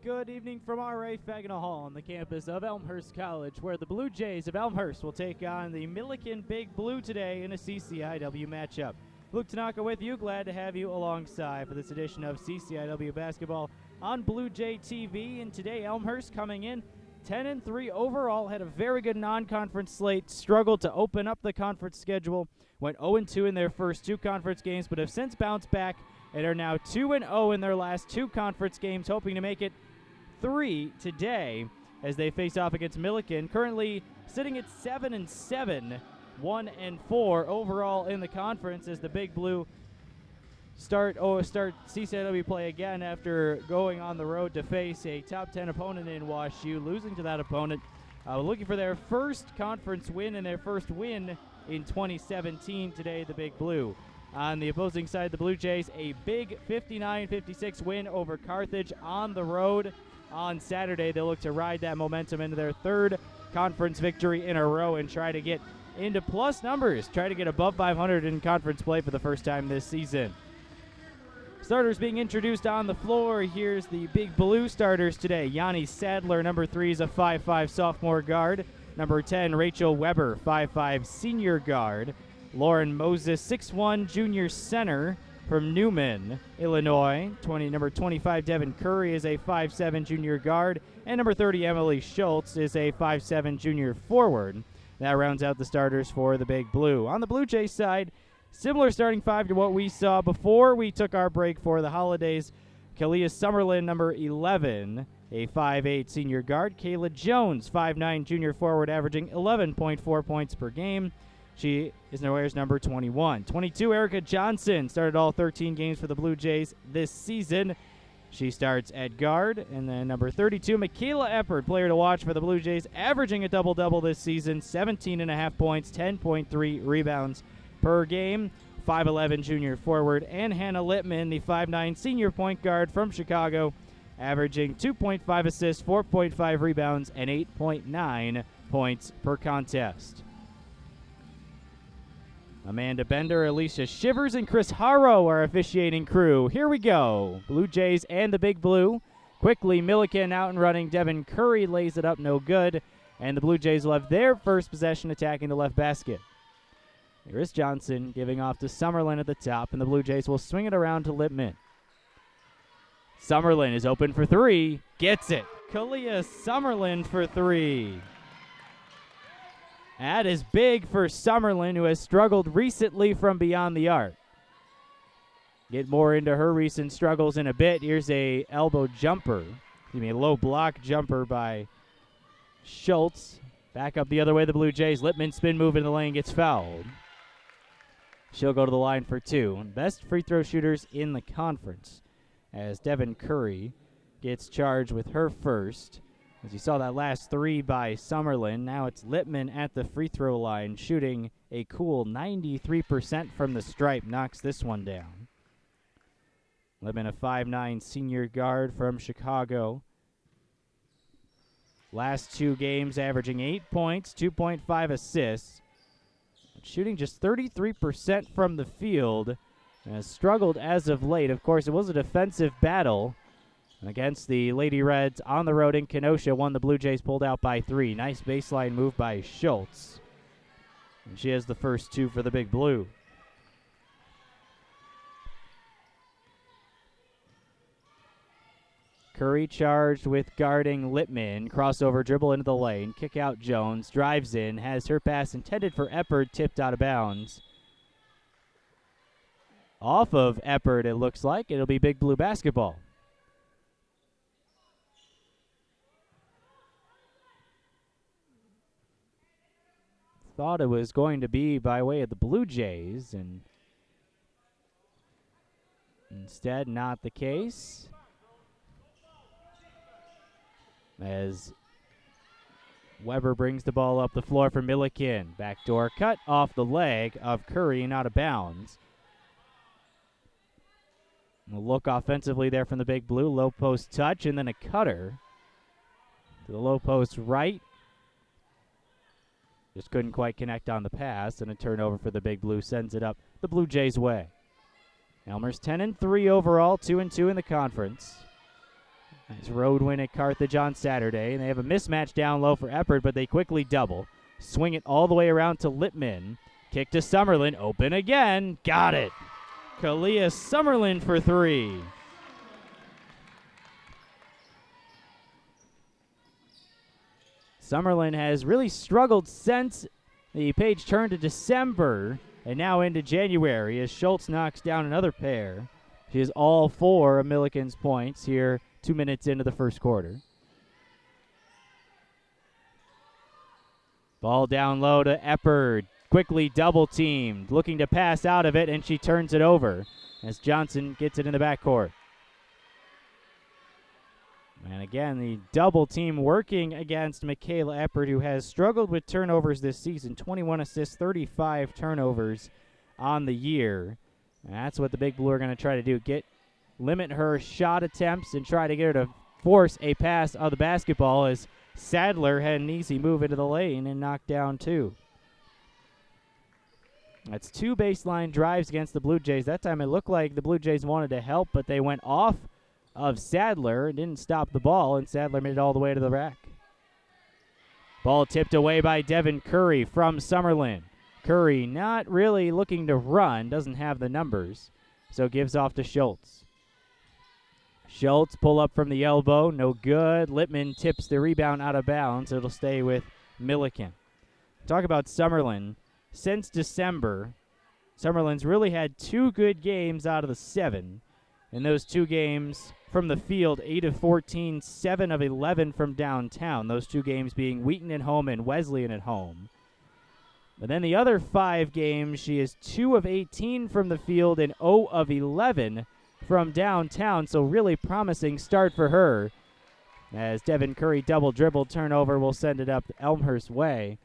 Good evening from R.A. Fagnall Hall on the campus of Elmhurst College, where the Blue Jays of Elmhurst will take on the Millikin Big Blue today in a CCIW matchup. Luke Tanaka with you. Glad to have you alongside for this edition of CCIW basketball on Blue Jay TV. And today, Elmhurst coming in 10-3 overall, had a very good non-conference slate, struggled to open up the conference schedule, went 0-2 in their first two conference games, but have since bounced back and are now 2-0 in their last two conference games, hoping to make it 3 today as they face off against Millikin, currently sitting at 7-7, 1-4 overall in the conference as the Big Blue start CCIW play again after going on the road to face a top 10 opponent in WashU, losing to that opponent, looking for their first conference win and their first win in 2017 today, the Big Blue. On the opposing side, the Blue Jays, a big 59-56 win over Carthage on the road on Saturday. They'll look to ride that momentum into their third conference victory in a row and try to get into plus numbers, try to get above 500 in conference play for the first time this season. Starters being introduced on the floor. Here's the Big Blue starters today. Yanni Sadler, number 3, is a 5'5 sophomore guard. Number 10, Rachel Weber, 5'5 senior guard. Lauren Moses, 6'1 junior center from Newman, Illinois. Number 25, Devin Curry, is a 5'7 junior guard. And number 30, Emily Schultz, is a 5'7 junior forward. That rounds out the starters for the Big Blue. On the Blue Jays side, similar starting five to what we saw before we took our break for the holidays. Kalia Summerlin, number 11, a 5'8 senior guard. Kayla Jones, 5'9 junior forward, averaging 11.4 points per game. She is wears number 21. 22, Erica Johnson, started all 13 games for the Blue Jays this season. She starts at guard. And then number 32, Michaela Eppert, player to watch for the Blue Jays, averaging a double-double this season, 17.5 points, 10.3 rebounds per game. 5'11 junior forward. And Hannah Littman, the 5'9 senior point guard from Chicago, averaging 2.5 assists, 4.5 rebounds, and 8.9 points per contest. Amanda Bender, Alicia Shivers, and Chris Harrow are officiating crew. Here we go. Blue Jays and the Big Blue. Quickly, Millikin out and running. Devin Curry lays it up, no good. And the Blue Jays will have their first possession attacking the left basket. Here is Johnson giving off to Summerlin at the top, and the Blue Jays will swing it around to Lippman. Summerlin is open for three. Gets it. Kalia Summerlin for three. That is big for Summerlin, who has struggled recently from beyond the arc. Get more into her recent struggles in a bit. Here's a elbow jumper. A low block jumper by Schultz. Back up the other way, the Blue Jays. Lippman spin move in the lane, gets fouled. She'll go to the line for two. Best free throw shooters in the conference, as Devin Curry gets charged with her first. As you saw that last three by Summerlin, now it's Lippman at the free throw line, shooting a cool 93% from the stripe, knocks this one down. Lippman, a 5'9 senior guard from Chicago. Last two games averaging 8 points, 2.5 assists. Shooting just 33% from the field, and has struggled as of late. Of course, it was a defensive battle against the Lady Reds on the road in Kenosha. One the Blue Jays pulled out by 3. Nice baseline move by Schultz. And she has the first two for the Big Blue. Curry charged with guarding Lippman. Crossover dribble into the lane. Kick out Jones. Drives in. Has her pass intended for Eppert, tipped out of bounds. Off of Eppert, it looks like. It'll be Big Blue basketball. Thought it was going to be by way of the Blue Jays, and instead not the case, as Weber brings the ball up the floor for Millikin. Backdoor cut off the leg of Curry and out of bounds. A look offensively there from the Big Blue. Low post touch and then a cutter to the low post right. Just couldn't quite connect on the pass, and a turnover for the Big Blue sends it up the Blue Jays' way. Elmhurst 10-3 overall, 2-2 in the conference. Nice road win at Carthage on Saturday. And they have a mismatch down low for Eppard, but they quickly double. Swing it all the way around to Lippman. Kick to Summerlin. Open again. Got it. Kalia Summerlin for 3. Summerlin has really struggled since the page turned to December and now into January as Schultz knocks down another pair. She has all 4 of Millikin's points here 2 minutes into the first quarter. Ball down low to Eppard. Quickly double teamed, looking to pass out of it, and she turns it over as Johnson gets it in the backcourt. And again, the double team working against Michaela Eppard, who has struggled with turnovers this season. 21 assists, 35 turnovers on the year. And that's what the Big Blue are going to try to do. Limit her shot attempts and try to get her to force a pass of the basketball as Sadler had an easy move into the lane and knocked down 2. That's 2 baseline drives against the Blue Jays. That time it looked like the Blue Jays wanted to help, but they went off of Sadler and didn't stop the ball, and Sadler made it all the way to the rack. Ball tipped away by Devin Curry from Summerlin. Curry not really looking to run, doesn't have the numbers, so gives off to Schultz. Schultz pull up from the elbow, no good. Lippman tips the rebound out of bounds. It'll stay with Millikin. Talk about Summerlin. Since December, Summerlin's really had 2 good games out of the 7. In those 2 games from the field, 8 of 14, 7 of 11 from downtown. Those 2 games being Wheaton at home and Wesleyan at home. But then the other 5 games, she is 2 of 18 from the field and 0 of 11 from downtown. So really promising start for her. As Devin Curry double dribble turnover will send it up Elmhurst way.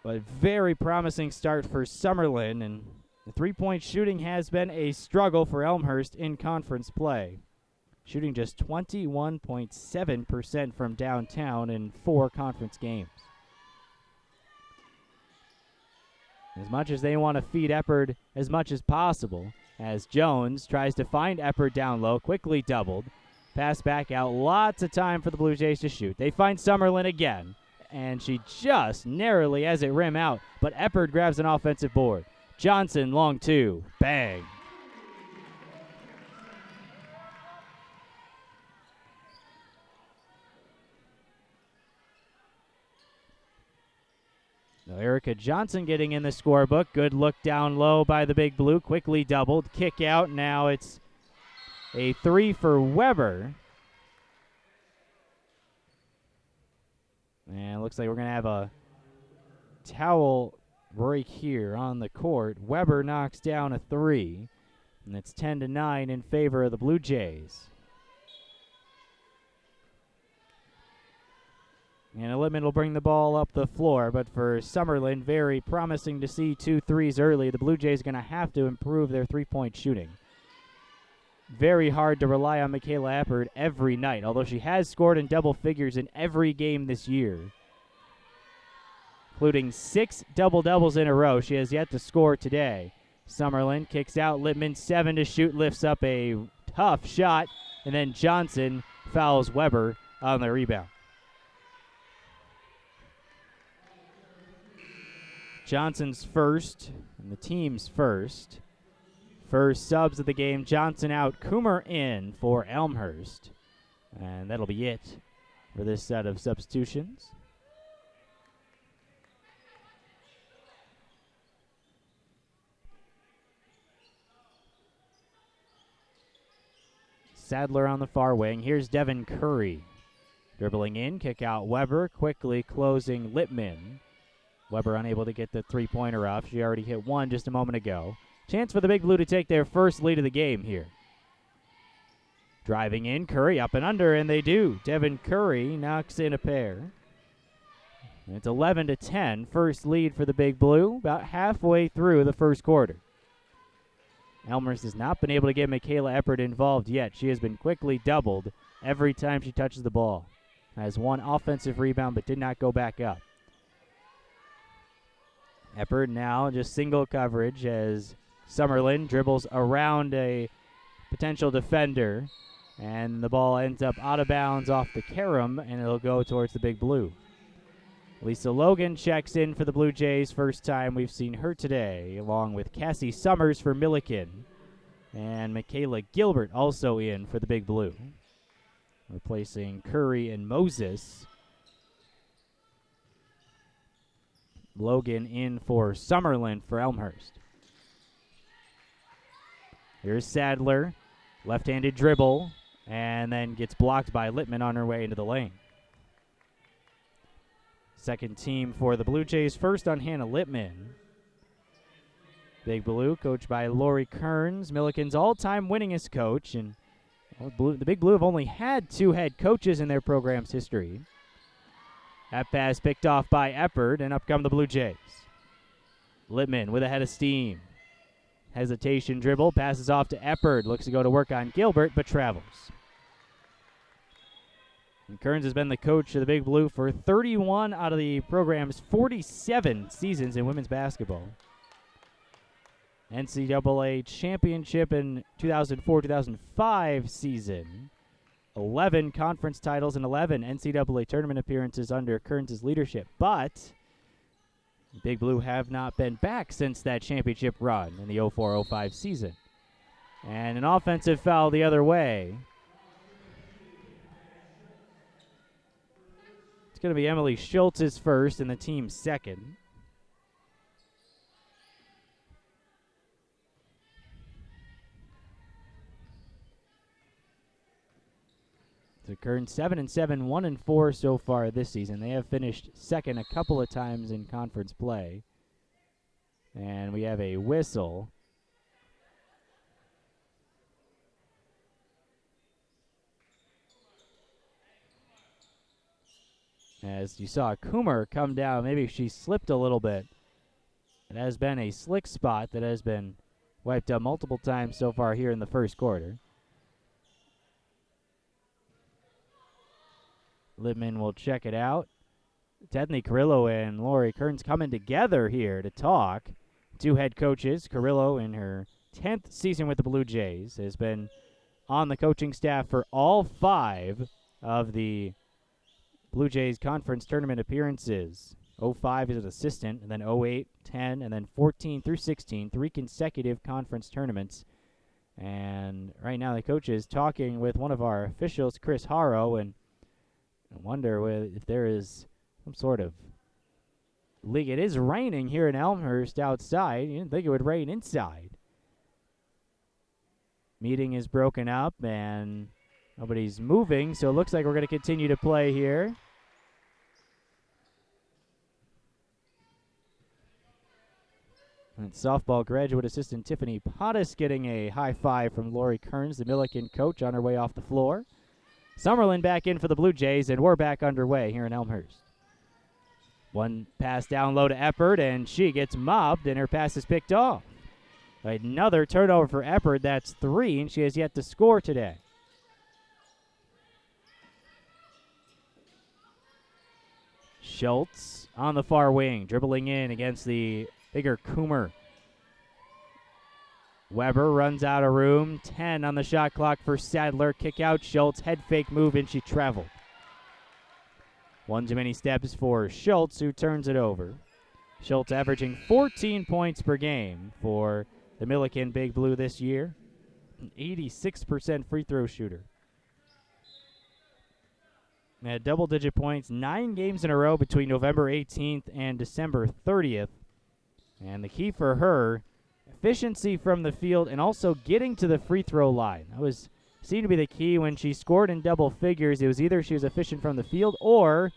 But very promising start for Summerlin, and the 3-point shooting has been a struggle for Elmhurst in conference play. Shooting just 21.7% from downtown in 4 conference games. As much as they want to feed Eppard as much as possible, as Jones tries to find Eppard down low, quickly doubled. Pass back out, lots of time for the Blue Jays to shoot. They find Summerlin again, and she just narrowly has it rim out, but Eppard grabs an offensive board. Johnson, long 2, bang. Now Erica Johnson getting in the scorebook. Good look down low by the Big Blue. Quickly doubled. Kick out. Now it's a 3 for Weber. And it looks like we're going to have a towel break here on the court. Weber knocks down a 3. And it's 10-9 in favor of the Blue Jays. And Lippman will bring the ball up the floor, but for Summerlin, very promising to see 2 threes early. The Blue Jays are going to have to improve their 3-point shooting. Very hard to rely on Michaela Eppard every night, although she has scored in double figures in every game this year, including 6 double-doubles in a row. She has yet to score today. Summerlin kicks out. Lippman 7 to shoot, lifts up a tough shot, and then Johnson fouls Weber on the rebound. Johnson's first, and the team's first. First subs of the game, Johnson out, Coomer in for Elmhurst. And that'll be it for this set of substitutions. Sadler on the far wing. Here's Devin Curry. Dribbling in, kick out Weber, quickly closing Lippman. Weber unable to get the three-pointer off. She already hit one just a moment ago. Chance for the Big Blue to take their first lead of the game here. Driving in, Curry up and under, and they do. Devin Curry knocks in a pair. And it's 11-10, first lead for the Big Blue, about halfway through the first quarter. Elmhurst has not been able to get Michaela Eppard involved yet. She has been quickly doubled every time she touches the ball. Has one offensive rebound but did not go back up. Eppard now just single coverage as Summerlin dribbles around a potential defender. And the ball ends up out of bounds off the carom, and it'll go towards the Big Blue. Lisa Logan checks in for the Blue Jays. First time we've seen her today, along with Cassie Summers for Millikin. And Michaela Gilbert also in for the Big Blue, replacing Curry and Moses. Logan in for Summerlin for Elmhurst. Here's Sadler, left-handed dribble, and then gets blocked by Littman on her way into the lane. Second team for the Blue Jays, first on Hannah Littman. Big Blue, coached by Lori Kearns, Millikin's all-time winningest coach, and the Big Blue have only had 2 head coaches in their program's history. That pass picked off by Eppard, and up come the Blue Jays. Littman with a head of steam. Hesitation dribble, passes off to Eppard, looks to go to work on Gilbert, but travels. And Kearns has been the coach of the Big Blue for 31 out of the program's 47 seasons in women's basketball. NCAA championship in 2004-2005 season. 11 conference titles and 11 NCAA tournament appearances under Kearns' leadership. But Big Blue have not been back since that championship run in the 04-05 season. And an offensive foul the other way. It's going to be Emily Schultz's first and the team's second. So Kearns 7-7, 1-4 so far this season. They have finished second a couple of times in conference play. And we have a whistle. As you saw Coomer come down, maybe she slipped a little bit. It has been a slick spot that has been wiped up multiple times so far here in the first quarter. Littman will check it out. Tethany Carrillo and Lori Kearns coming together here to talk. 2 head coaches. Carrillo, in her 10th season with the Blue Jays, has been on the coaching staff for all 5 of the Blue Jays conference tournament appearances. 05 as an assistant, and then 08, 10, and then 14 through 16, 3 consecutive conference tournaments. And right now the coach is talking with one of our officials, Chris Haro, and I wonder if there is some sort of leak. It is raining here in Elmhurst outside. You didn't think it would rain inside. Meeting is broken up, and nobody's moving, so it looks like we're going to continue to play here. And softball graduate assistant Tiffany Pottis getting a high five from Lori Kearns, the Millikin coach, on her way off the floor. Summerlin back in for the Blue Jays, and we're back underway here in Elmhurst. One pass down low to Eppard, and she gets mobbed, and her pass is picked off. Another turnover for Eppard. That's 3, and she has yet to score today. Schultz on the far wing, dribbling in against the bigger Coomer. Weber runs out of room. 10 on the shot clock for Sadler. Kick out Schultz. Head fake move, and she traveled. 1 too many steps for Schultz, who turns it over. Schultz averaging 14 points per game for the Millikin Big Blue this year. An 86% free throw shooter. Had double-digit points 9 games in a row between November 18th and December 30th. And the key for her, efficiency from the field and also getting to the free throw line. That seemed to be the key when she scored in double figures. It was either she was efficient from the field or,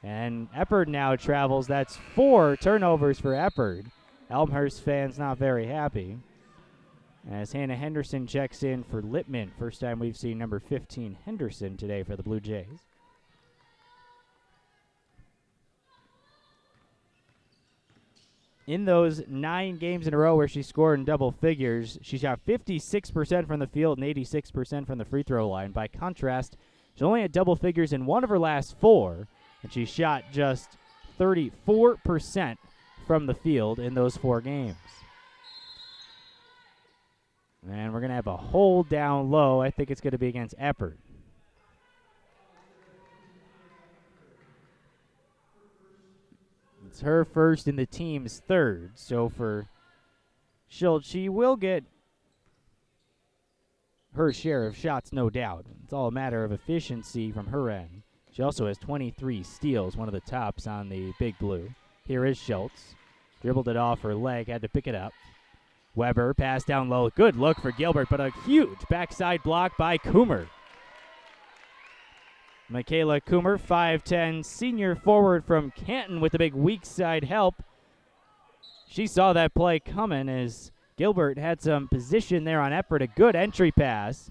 and Eppard now travels. That's 4 turnovers for Eppard. Elmhurst fans not very happy. As Hannah Henderson checks in for Littman. First time we've seen number 15 Henderson today for the Blue Jays. In those 9 games in a row where she scored in double figures, she shot 56% from the field and 86% from the free throw line. By contrast, she only had double figures in 1 of her last 4, and she shot just 34% from the field in those 4 games. And we're going to have a hold down low. I think it's going to be against Eppert. It's her first and the team's third. So for Schultz, she will get her share of shots, no doubt. It's all a matter of efficiency from her end. She also has 23 steals, one of the tops on the Big Blue. Here is Schultz. Dribbled it off her leg, had to pick it up. Weber, pass down low. Good look for Gilbert, but a huge backside block by Coomer. Michaela Coomer, 5'10", senior forward from Canton with the big weak side help. She saw that play coming as Gilbert had some position there on Eppert. A good entry pass.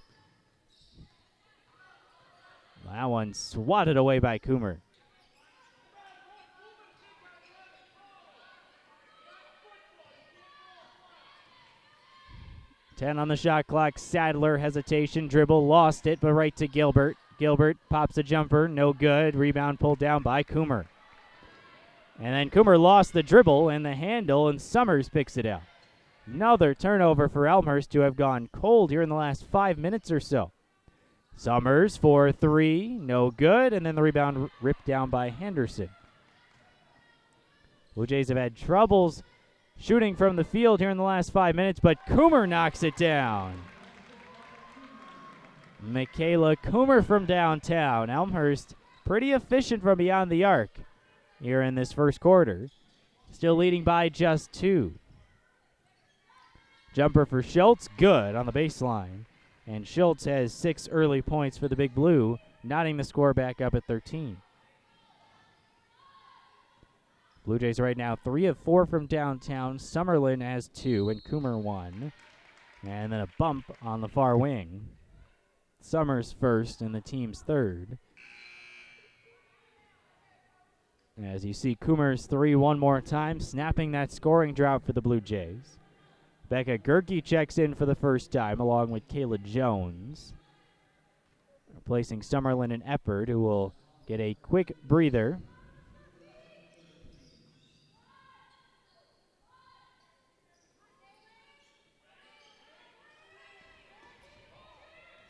That one swatted away by Coomer. Ten on the shot clock. Sadler, hesitation, dribble, lost it, but right to Gilbert. Gilbert pops a jumper, no good. Rebound pulled down by Coomer. And then Coomer lost the dribble and the handle, and Summers picks it out. Another turnover for Elmhurst, who have gone cold here in the last 5 minutes or so. Summers for three, no good, and then the rebound ripped down by Henderson. Blue Jays have had troubles shooting from the field here in the last 5 minutes, but Coomer knocks it down. Michaela Coomer from downtown. Elmhurst pretty efficient from beyond the arc here in this first quarter. Still leading by just two. Jumper for Schultz, good on the baseline. And Schultz has 6 early points for the Big Blue, knotting the score back up at 13. Blue Jays right now 3 of 4 from downtown. Summerlin has 2 and Coomer 1. And then a bump on the far wing. Summers first and the team's third. As you see Coomer's 3 one more time, snapping that scoring drought for the Blue Jays. Becca Gerke checks in for the first time along with Kayla Jones. Replacing Summerlin and Eppert, who will get a quick breather.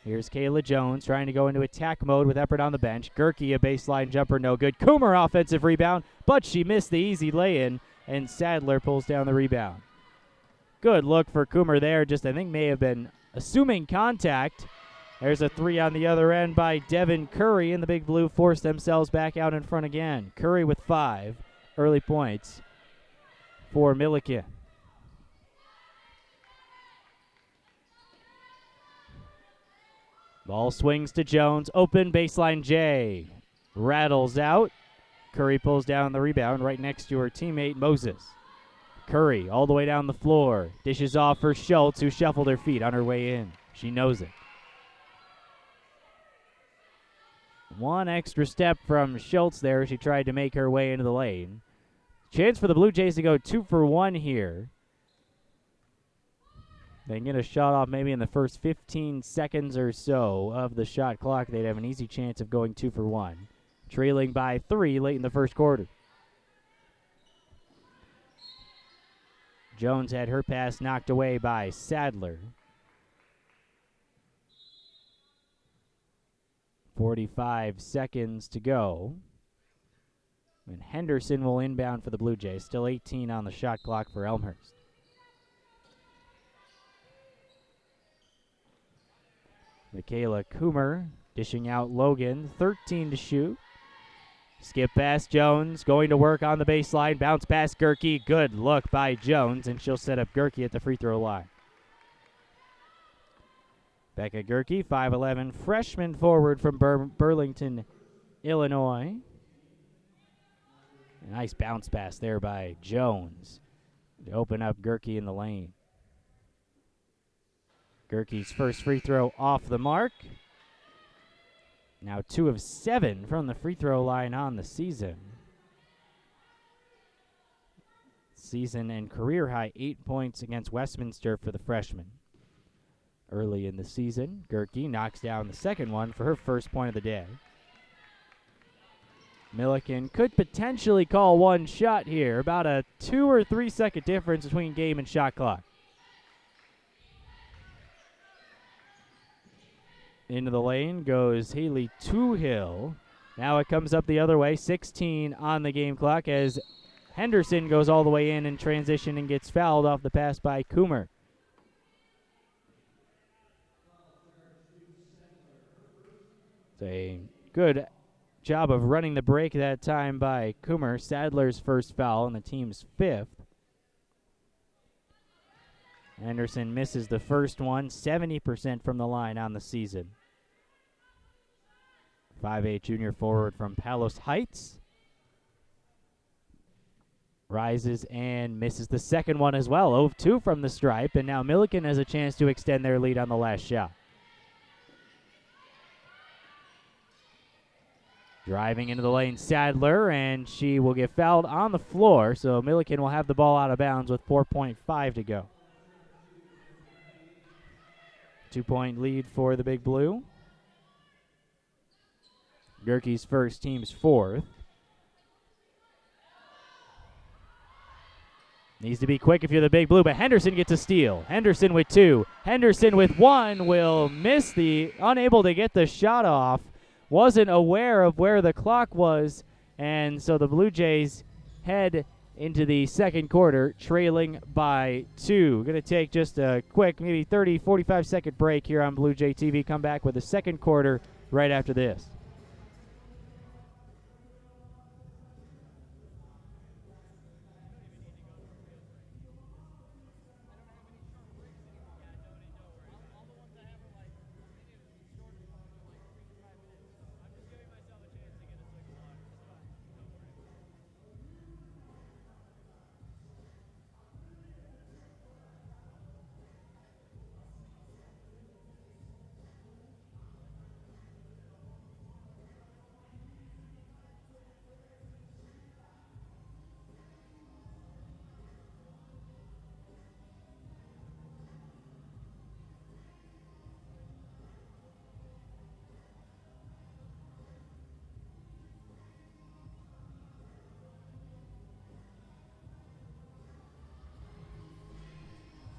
Here's Kayla Jones trying to go into attack mode with Eppert on the bench. Gerke, a baseline jumper, no good. Coomer, offensive rebound, but she missed the easy lay-in, and Sadler pulls down the rebound. Good look for Coomer there, just I think may have been assuming contact. There's a 3 on the other end by Devin Curry, and the Big Blue forced themselves back out in front again. Curry with 5 early points for Millikin. Ball swings to Jones. Open baseline J. Rattles out. Curry pulls down the rebound right next to her teammate Moses. Curry all the way down the floor. Dishes off for Schultz, who shuffled her feet on her way in. She knows it. One extra step from Schultz there. She tried to make her way into the lane. Chance for the Blue Jays to go 2 for 1 here. They can get a shot off maybe in the first 15 seconds or so of the shot clock. They'd have an easy chance of going 2 for 1. Trailing by 3 late in the first quarter. Jones had her pass knocked away by Sadler. 45 seconds to go. And Henderson will inbound for the Blue Jays. Still 18 on the shot clock for Elmhurst. Michaela Coomer dishing out Logan. 13 to shoot. Skip pass Jones going to work on the baseline. Bounce pass Gerke. Good look by Jones, and she'll set up Gerke at the free throw line. Becca Gerke, 5'11", freshman forward from Burlington, Illinois. A nice bounce pass there by Jones to open up Gerke in the lane. Gerke's first free throw off the mark. Now 2 of 7 from the free throw line on the season. Season and career high 8 points against Westminster for the freshman. Early in the season, Gerke knocks down the second one for her first point of the day. Millikin could potentially call one shot here. About a 2 or 3 second difference between game and shot clock. Into the lane goes Haley Toohill. Now it comes up the other way. 16 on the game clock as Henderson goes all the way in transition and gets fouled off the pass by Coomer. It's a good job of running the break that time by Coomer. Sadler's first foul and the team's 5th. Henderson misses the first one, 70% from the line on the season. 5'8" junior forward from Palos Heights. Rises and misses the second one as well. 0 of 2 from the stripe, and now Millikin has a chance to extend their lead on the last shot. Driving into the lane, Sadler, and she will get fouled on the floor, so Millikin will have the ball out of bounds with 4.5 to go. 2-point lead for the Big Blue. Gerke's first, team's 4th. Needs to be quick if you're the Big Blue, but Henderson gets a steal. Henderson with 2. Henderson with 1 will miss unable to get the shot off. Wasn't aware of where the clock was, and so the Blue Jays head into the second quarter, trailing by 2. Going to take just a quick, maybe 30, 45-second break here on Blue Jay TV. Come back with the second quarter right after this.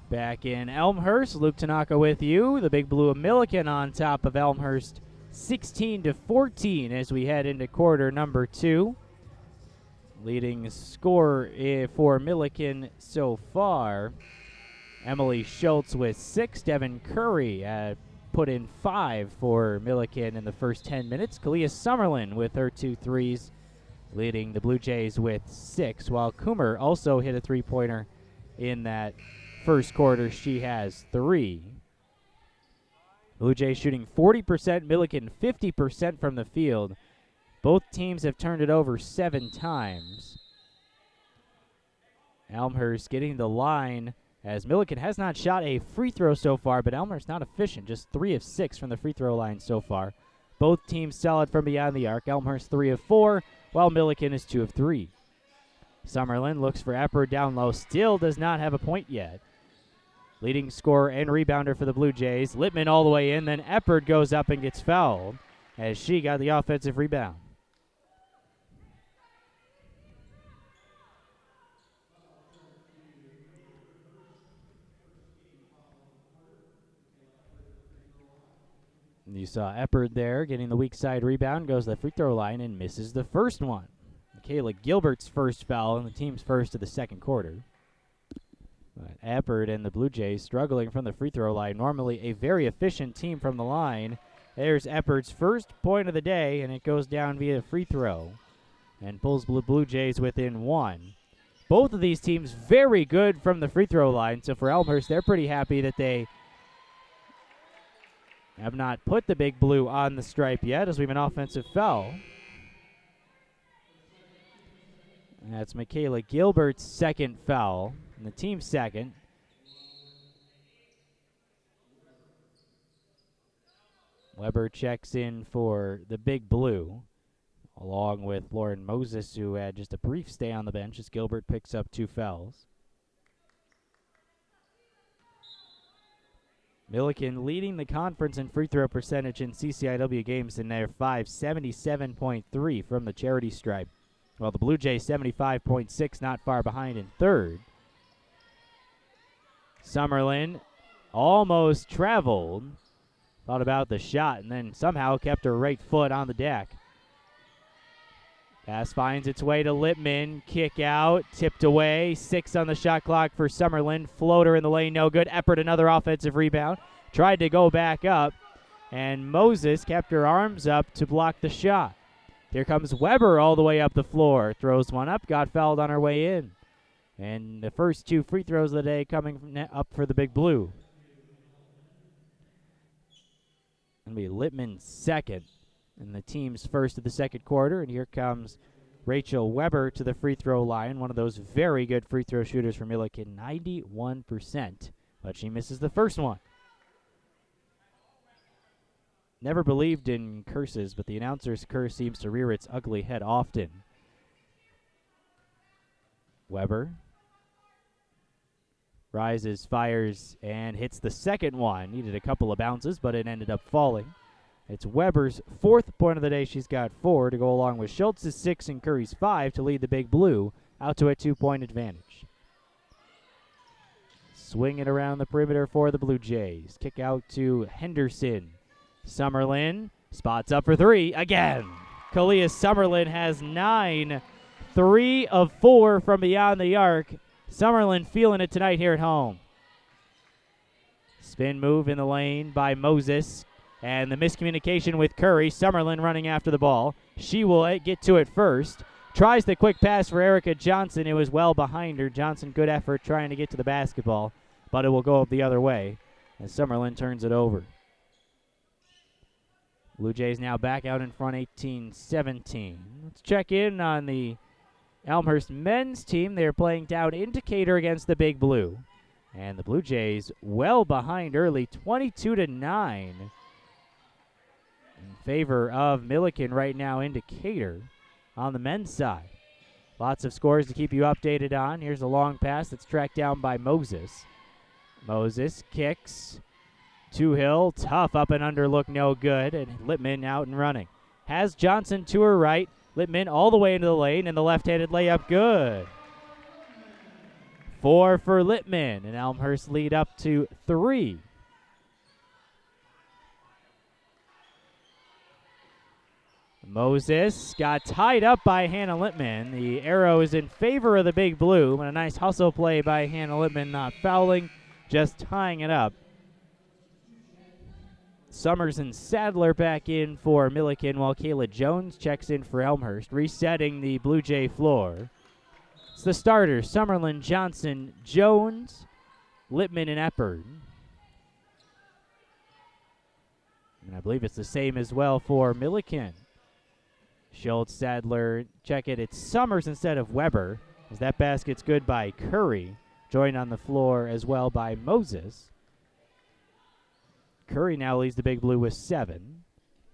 Back in Elmhurst, Luke Tanaka with you. The Big Blue of Millikin on top of Elmhurst, 16-14 as we head into quarter number 2. Leading scorer for Millikin so far, Emily Schultz with 6. Devin Curry put in 5 for Millikin in the first 10 minutes. Kalia Summerlin with her 2 threes, leading the Blue Jays with 6, while Coomer also hit a 3-pointer in that first quarter. She has 3. Blue Jays shooting 40%, Millikin 50% from the field. Both teams have turned it over 7 times. Elmhurst getting the line as Millikin has not shot a free throw so far, but Elmhurst not efficient, just 3 of 6 from the free throw line so far. Both teams solid from beyond the arc. Elmhurst 3 of 4, while Millikin is 2 of 3. Summerlin looks for Epper down low, still does not have a point yet. Leading scorer and rebounder for the Blue Jays. Littman all the way in, then Eppert goes up and gets fouled as she got the offensive rebound. You saw Eppert there getting the weak side rebound, goes to the free throw line and misses the first one. Michaela Gilbert's first foul and the team's first of the second quarter. But Eppert and the Blue Jays struggling from the free throw line. Normally a very efficient team from the line. There's Eppert's first point of the day, and it goes down via free throw and pulls Blue Jays within 1. Both of these teams very good from the free throw line, so for Elmhurst, they're pretty happy that they have not put the Big Blue on the stripe yet, as we have an offensive foul. And that's Michaela Gilbert's second foul, and the team's second. Weber checks in for the Big Blue, along with Lauren Moses, who had just a brief stay on the bench as Gilbert picks up 2 fouls. Millikin leading the conference in free throw percentage in CCIW games in their 5, 77.3 from the charity stripe. While the Blue Jays 75.6, not far behind in third. Summerlin almost traveled, thought about the shot and then somehow kept her right foot on the deck. Pass finds its way to Lippman. Kick out, tipped away. 6 on the shot clock for Summerlin. Floater in the lane, no good. Eppert, another offensive rebound. Tried to go back up, and Moses kept her arms up to block the shot. Here comes Weber all the way up the floor. Throws one up, got fouled on her way in. And the first 2 free throws of the day coming up for the Big Blue. Going to be Lippman's second and the team's first of the second quarter. And here comes Rachel Weber to the free throw line. One of those very good free throw shooters for Millikin, 91%. But she misses the first one. Never believed in curses, but the announcer's curse seems to rear its ugly head often. Weber rises, fires, and hits the second one. Needed a couple of bounces, but it ended up falling. It's Weber's 4th point of the day. She's got 4 to go along with Schultz's 6 and Curry's 5 to lead the Big Blue out to a 2-point advantage. Swing it around the perimeter for the Blue Jays. Kick out to Henderson. Summerlin spots up for 3 again. Kalia Summerlin has 9, 3 of 4 from beyond the arc. Summerlin feeling it tonight here at home. Spin move in the lane by Moses. And the miscommunication with Curry. Summerlin running after the ball. She will get to it first. Tries the quick pass for Erica Johnson. It was well behind her. Johnson, good effort trying to get to the basketball. But it will go up the other way as Summerlin turns it over. Blue Jays now back out in front, 18-17. Let's check in on the Elmhurst men's team. They're playing down in Decatur against the Big Blue. And the Blue Jays well behind early, 22-9. In favor of Millikin right now in Decatur on the men's side. Lots of scores to keep you updated on. Here's a long pass that's tracked down by Moses. Moses kicks. Two-Hill, tough up and under look, no good. And Lippman out and running. Has Johnson to her right. Lippman all the way into the lane, and the left-handed layup good. 4 for Lippman, and Elmhurst lead up to 3. Moses got tied up by Hannah Lippman. The arrow is in favor of the Big Blue, but a nice hustle play by Hannah Lippman, not fouling, just tying it up. Summers and Sadler back in for Millikin, while Kayla Jones checks in for Elmhurst, resetting the Blue Jay floor. It's the starters, Summerlin, Johnson, Jones, Lippman, and Eppert. And I believe it's the same as well for Millikin. Schultz, Sadler, check it. It's Summers instead of Weber, as that basket's good by Curry, joined on the floor as well by Moses. Curry now leads the Big Blue with 7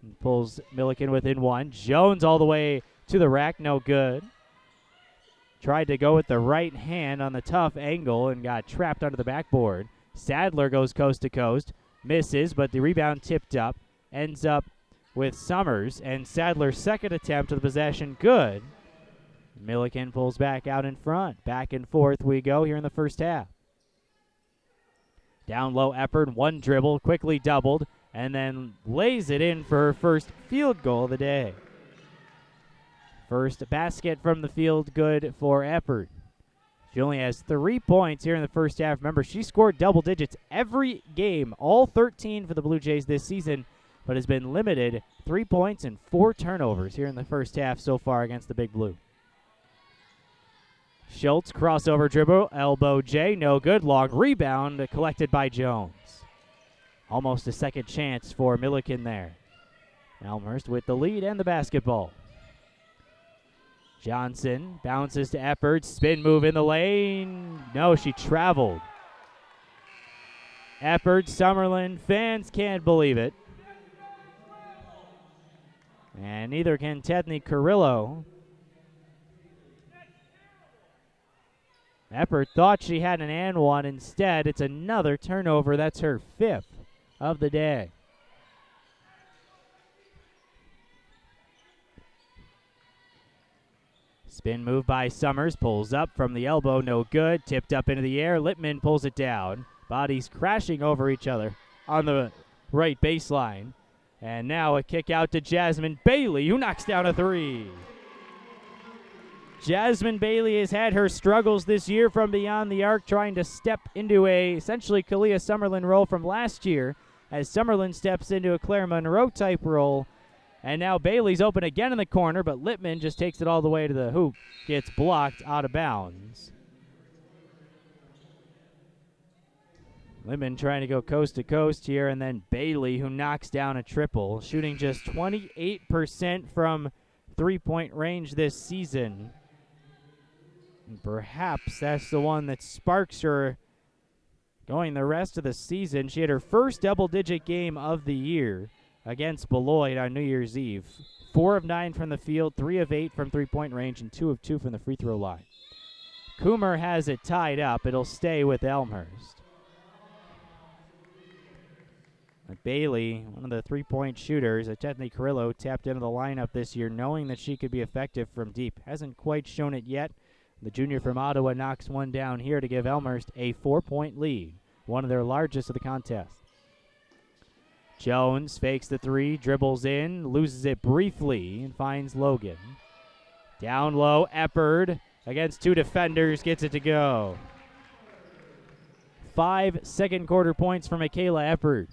and pulls Millikin within 1. Jones all the way to the rack, no good. Tried to go with the right hand on the tough angle and got trapped under the backboard. Sadler goes coast to coast, misses, but the rebound tipped up, ends up with Summers, and Sadler's second attempt to the possession good. Millikin pulls back out in front. Back and forth we go here in the first half. Down low, Eppert, 1 dribble, quickly doubled, and then lays it in for her first field goal of the day. First basket from the field, good for Eppert. She only has 3 points here in the first half. Remember, she scored double digits every game, all 13 for the Blue Jays this season, but has been limited 3 points and 4 turnovers here in the first half so far against the Big Blue. Schultz, crossover dribble, elbow J, no good. Long rebound collected by Jones. Almost a second chance for Millikin there. Elmhurst with the lead and the basketball. Johnson bounces to Eppert, spin move in the lane. No, she traveled. Eppert, Summerlin, fans can't believe it. And neither can Tethny Carrillo. Eppert thought she had an and one. Instead, it's another turnover. That's her 5th of the day. Spin move by Summers. Pulls up from the elbow. No good. Tipped up into the air. Lippman pulls it down. Bodies crashing over each other on the right baseline. And now a kick out to Jasmine Bailey, who knocks down a three. Jasmine Bailey has had her struggles this year from beyond the arc, trying to step into a essentially Kalia Summerlin role from last year, as Summerlin steps into a Claire Monroe type role. And now Bailey's open again in the corner, but Lippman just takes it all the way to the hoop. Gets blocked out of bounds. Lippman trying to go coast to coast here, and then Bailey, who knocks down a triple, shooting just 28% from three-point range this season. And perhaps that's the one that sparks her going the rest of the season. She had her first double-digit game of the year against Beloit on New Year's Eve. 4 of 9 from the field, 3 of 8 from three-point range, and 2 of 2 from the free throw line. Coomer has it tied up. It'll stay with Elmhurst. Bailey, one of the three-point shooters, Chetney Carrillo, tapped into the lineup this year knowing that she could be effective from deep. Hasn't quite shown it yet. The junior from Ottawa knocks one down here to give Elmhurst a 4-point lead, one of their largest of the contest. Jones fakes the three, dribbles in, loses it briefly, and finds Logan. Down low, Eppard against 2 defenders, gets it to go. 5 second-quarter points for Michaela Eppard.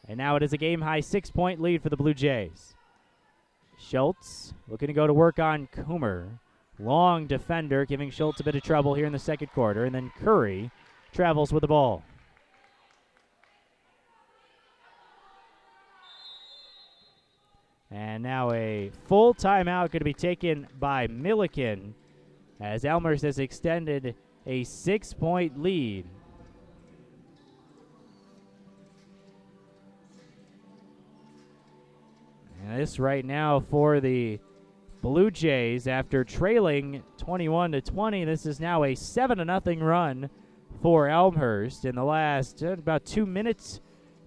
And now it is a game-high 6-point lead for the Blue Jays. Schultz looking to go to work on Coomer. Long defender, giving Schultz a bit of trouble here in the second quarter. And then Curry travels with the ball. And now a full timeout going to be taken by Millikin, as Elmhurst has extended a 6-point lead. And this right now for the Blue Jays, after trailing 21-20, this is now a 7-0 run for Elmhurst in the last about 2 minutes,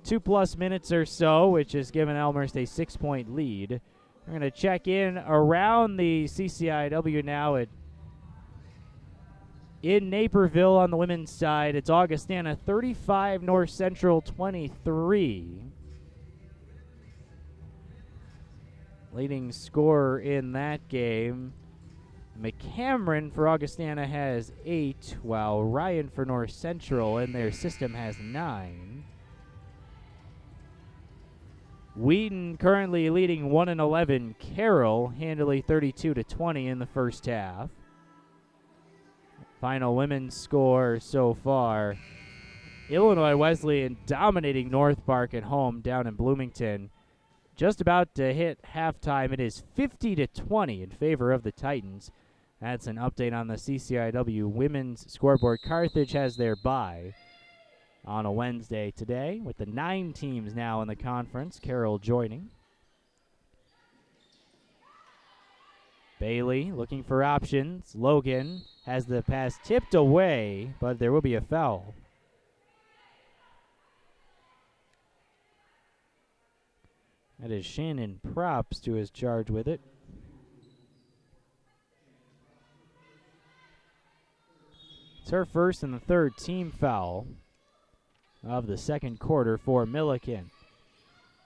2+ minutes or so, which has given Elmhurst a 6-point lead. We're going to check in around the CCIW now in Naperville on the women's side. It's Augustana 35, North Central 23. Leading scorer in that game, McCameron for Augustana has 8, while Ryan for North Central in their system has 9. Wheaton currently leading 1-11. Carroll handily 32-20 in the first half. Final women's score so far: Illinois Wesleyan dominating North Park at home down in Bloomington. Just about to hit halftime. It is 50-20 in favor of the Titans. That's an update on the CCIW women's scoreboard. Carthage has their bye on a Wednesday today, with the 9 teams now in the conference. Carroll joining. Bailey looking for options. Logan has the pass tipped away, but there will be a foul. That is Shannon Props who is charged with it. It's her first and the third team foul of the second quarter for Millikin.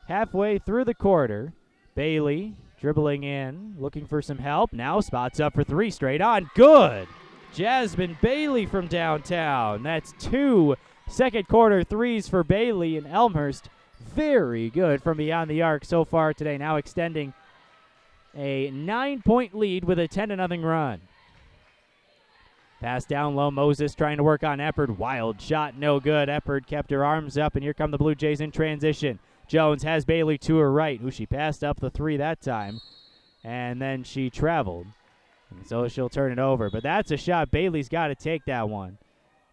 Halfway through the quarter, Bailey dribbling in, looking for some help. Now spots up for 3 straight on. Good! Jasmine Bailey from downtown. That's 2 second quarter threes for Bailey, and Elmhurst very good from beyond the arc so far today, now extending a 9-point lead with a 10-0 run. Pass down low, Moses trying to work on Eppard. Wild shot, no good. Eppard kept her arms up, and here come the Blue Jays in transition. Jones has Bailey to her right, who she passed up the 3 that time, and then she traveled. And so she'll turn it over. But that's a shot. Bailey's got to take that one.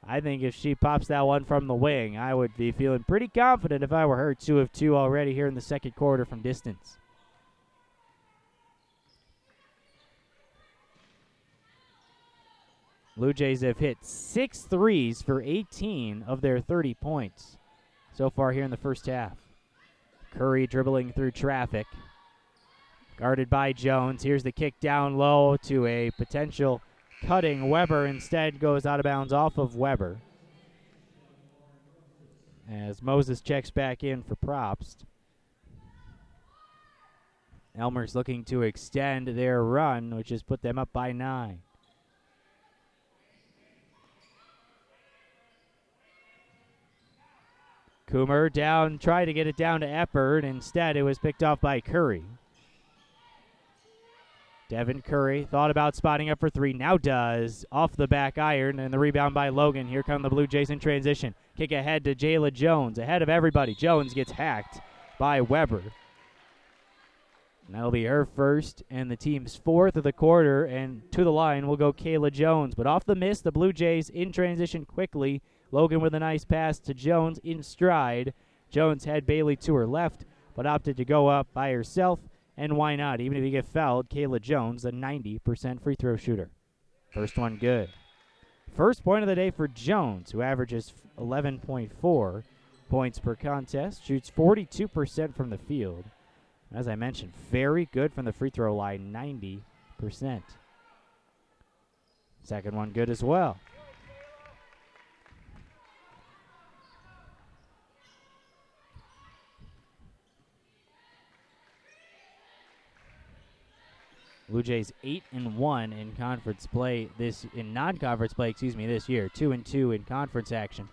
I think if she pops that one from the wing, I would be feeling pretty confident if I were her. 2 of 2 already here in the second quarter from distance. Blue Jays have hit 6 threes for 18 of their 30 points so far here in the first half. Curry dribbling through traffic. Guarded by Jones. Here's the kick down low to a potential cutting Weber. Instead goes out of bounds off of Weber. as Moses checks back in for Probst. Elmhurst looking to extend their run, which has put them up by 9. Coomer down, tried to get it down to Eppard. Instead, it was picked off by Curry. Devin Curry thought about spotting up for 3, now does. Off the back iron, and the rebound by Logan. Here come the Blue Jays in transition. Kick ahead to Jayla Jones, ahead of everybody. Jones gets hacked by Weber. And that'll be her first and the team's 4th of the quarter, and to the line will go Kayla Jones. But off the miss, the Blue Jays in transition quickly. Logan with a nice pass to Jones in stride. Jones had Bailey to her left, but opted to go up by herself. And why not? Even if you get fouled, Kayla Jones, a 90% free throw shooter. First one good. First point of the day for Jones, who averages 11.4 points per contest, shoots 42% from the field. As I mentioned, very good from the free throw line, 90%. Second one good as well. Blue Jays 8-1 in conference play non-conference play this year. 2-2 in conference action.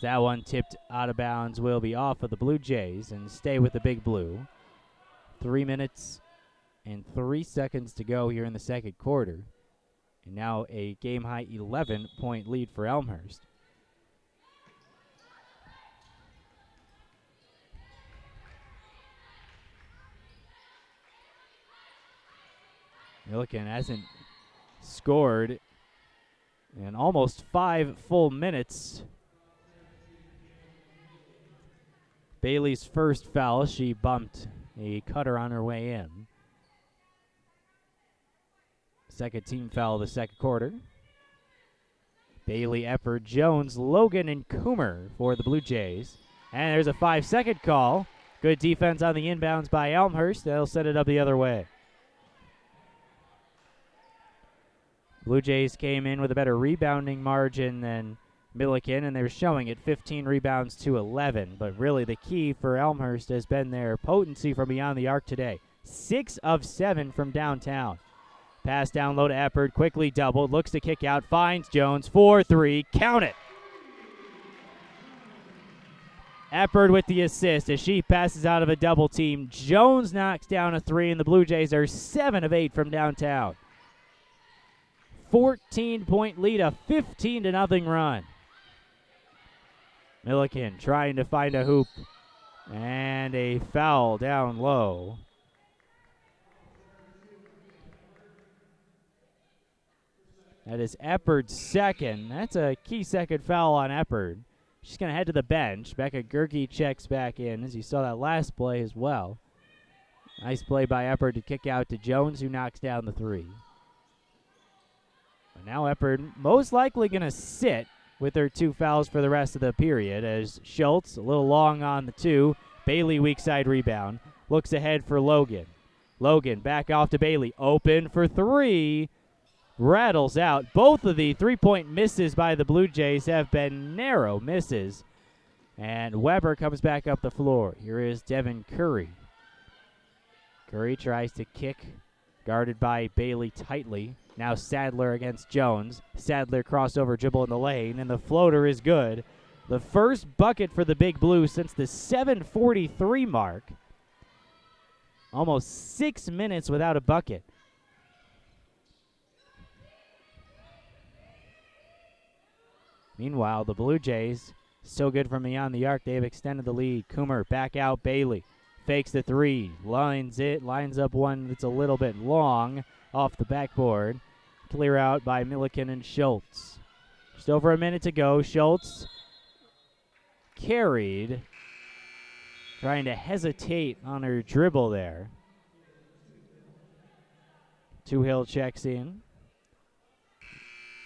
That one tipped out of bounds will be off of the Blue Jays and stay with the Big Blue. 3 minutes and 3 seconds to go here in the second quarter. And now a game-high 11-point lead for Elmhurst. Millikin hasn't scored in almost 5 full minutes. Bailey's first foul, she bumped a cutter on her way in. Second team foul of the second quarter. Bailey, Eppard, Jones, Logan, and Coomer for the Blue Jays. And there's a 5-second call. Good defense on the inbounds by Elmhurst. They'll set it up the other way. Blue Jays came in with a better rebounding margin than Millikin, and they're showing it 15 rebounds to 11. But really the key for Elmhurst has been their potency from beyond the arc today. 6 of 7 from downtown. Pass down low to Eppard, quickly doubled, looks to kick out, finds Jones, 4-3, count it! Eppard with the assist as she passes out of a double team. Jones knocks down a 3, and the Blue Jays are 7 of 8 from downtown. 14-point lead, a 15-0 run. Millikin trying to find a hoop, and a foul down low. That is Eppard's second. That's a key second foul on Eppard. She's going to head to the bench. Becca Gerke checks back in, as you saw that last play as well. Nice play by Eppard to kick out to Jones, who knocks down the 3. But now Eppard most likely going to sit with her 2 fouls for the rest of the period, as Schultz, a little long on the 2. Bailey, weak side rebound. Looks ahead for Logan. Logan back off to Bailey. Open for 3. Rattles out. Both of the 3-point misses by the Blue Jays have been narrow misses. And Weber comes back up the floor. Here is Devin Curry. Curry tries to kick, guarded by Bailey tightly. Now Sadler against Jones. Sadler crossover dribble in the lane, and the floater is good. The first bucket for the Big Blue since the 7:43 mark. Almost 6 minutes without a bucket. Meanwhile, the Blue Jays, so good from beyond the arc, they've extended the lead. Coomer back out, Bailey. Fakes the 3, lines up one that's a little bit long off the backboard. Clear out by Millikin and Schultz. Just over a minute to go. Schultz carried, trying to hesitate on her dribble there. Toohill checks in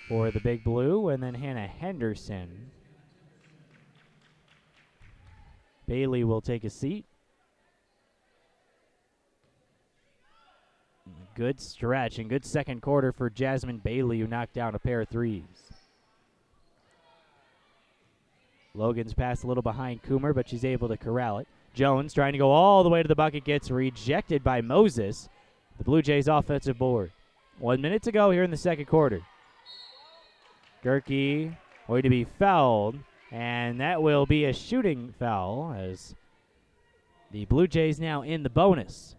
for the Big Blue, and then Hannah Henderson. Bailey will take a seat. Good stretch and good second quarter for Jasmine Bailey, who knocked down a pair of 3s. Logan's pass a little behind Coomer, but she's able to corral it. Jones trying to go all the way to the bucket, gets rejected by Moses. The Blue Jays offensive board. 1 minute to go here in the second quarter. Gerke going to be fouled, and that will be a shooting foul as the Blue Jays now in the bonus.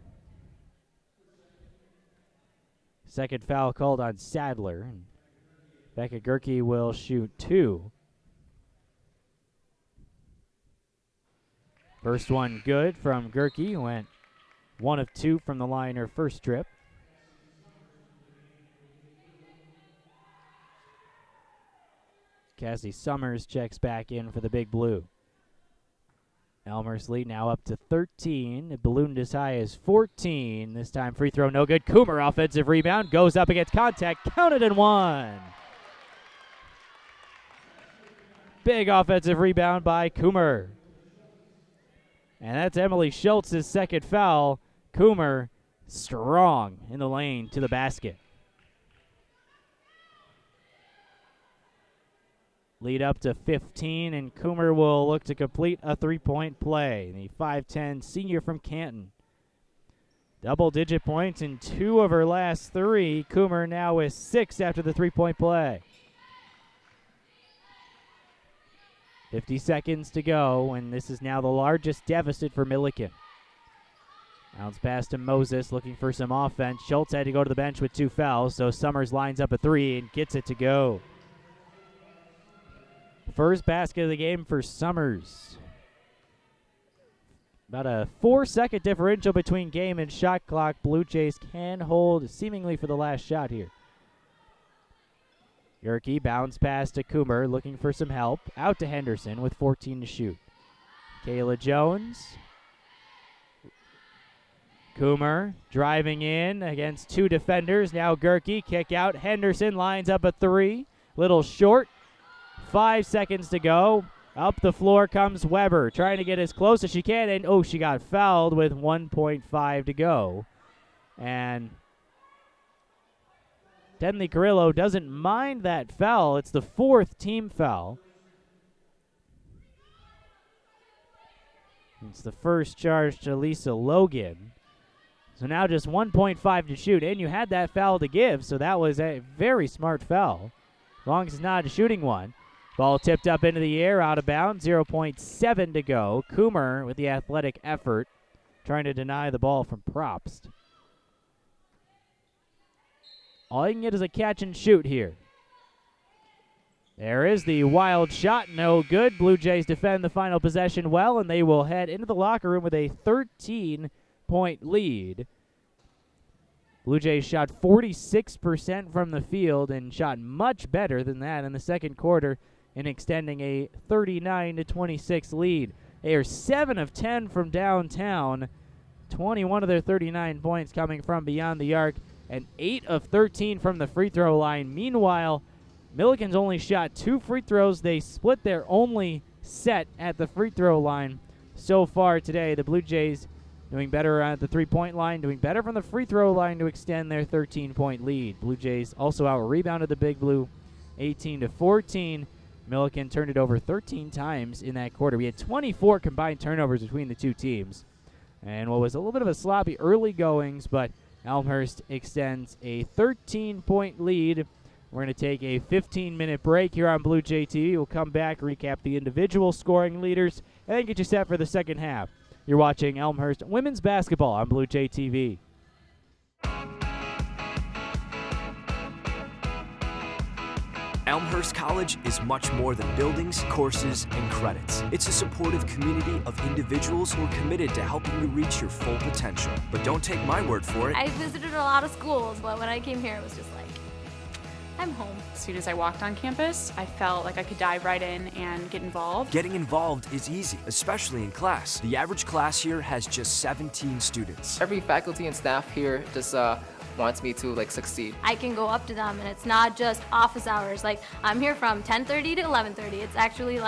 Second foul called on Sadler. Becca Gerke will shoot 2. First one good from Gerke, who went 1 of 2 from the line her first trip. Cassie Summers checks back in for the Big Blue. Elmhurst lead now up to 13. It ballooned as high as 14. This time free throw no good. Coomer offensive rebound, goes up against contact, counted and one. Big offensive rebound by Coomer. And that's Emily Schultz's second foul. Coomer strong in the lane to the basket. Lead up to 15, and Coomer will look to complete a three-point play. The 5'10 senior from Canton. Double-digit points in 2 of her last 3. Coomer now with 6 after the three-point play. 50 seconds to go, and this is now the largest deficit for Millikin. Bounce pass to Moses, looking for some offense. Schultz had to go to the bench with 2 fouls, so Summers lines up a 3 and gets it to go. First basket of the game for Summers. About a 4-second differential between game and shot clock. Blue Jays can hold seemingly for the last shot here. Gerke bounce pass to Coomer, looking for some help. Out to Henderson with 14 to shoot. Kayla Jones. Coomer driving in against 2 defenders. Now Gerke, kick out. Henderson lines up a 3. Little short. 5 seconds to go. Up the floor comes Weber, trying to get as close as she can, and she got fouled with 1.5 to go. And Denley Carrillo doesn't mind that foul. It's the 4th team foul. It's the first charge to Lisa Logan. So now just 1.5 to shoot, and you had that foul to give, so that was a very smart foul, as long as it's not a shooting one. Ball tipped up into the air, out of bounds, 0.7 to go. Coomer with the athletic effort, trying to deny the ball from Probst. All you can get is a catch and shoot here. There is the wild shot, no good. Blue Jays defend the final possession well, and they will head into the locker room with a 13-point lead. Blue Jays shot 46% from the field and shot much better than that in the second quarter in extending a 39-26 lead. They are 7 of 10 from downtown, 21 of their 39 points coming from beyond the arc, and 8 of 13 from the free throw line. Meanwhile, Millikin's only shot 2 free throws. They split their only set at the free throw line so far today. The Blue Jays doing better at the three-point line, doing better from the free throw line to extend their 13-point lead. Blue Jays also out-rebounded the Big Blue 18-14. Millikin turned it over 13 times in that quarter. We had 24 combined turnovers between the two teams. And what was a little bit of a sloppy early goings, but Elmhurst extends a 13-point lead. We're going to take a 15-minute break here on Blue Jay TV. We'll come back, recap the individual scoring leaders, and then get you set for the second half. You're watching Elmhurst women's basketball on Blue Jay TV. Elmhurst College is much more than buildings, courses, and credits. It's a supportive community of individuals who are committed to helping you reach your full potential. But don't take my word for it. I visited a lot of schools, but when I came here, it was just like, I'm home. As soon as I walked on campus, I felt like I could dive right in and get involved. Getting involved is easy, especially in class. The average class here has just 17 students. Every faculty and staff here just wants me to succeed. I can go up to them, and it's not just office hours. I'm here from 10:30 to 11:30. It's actually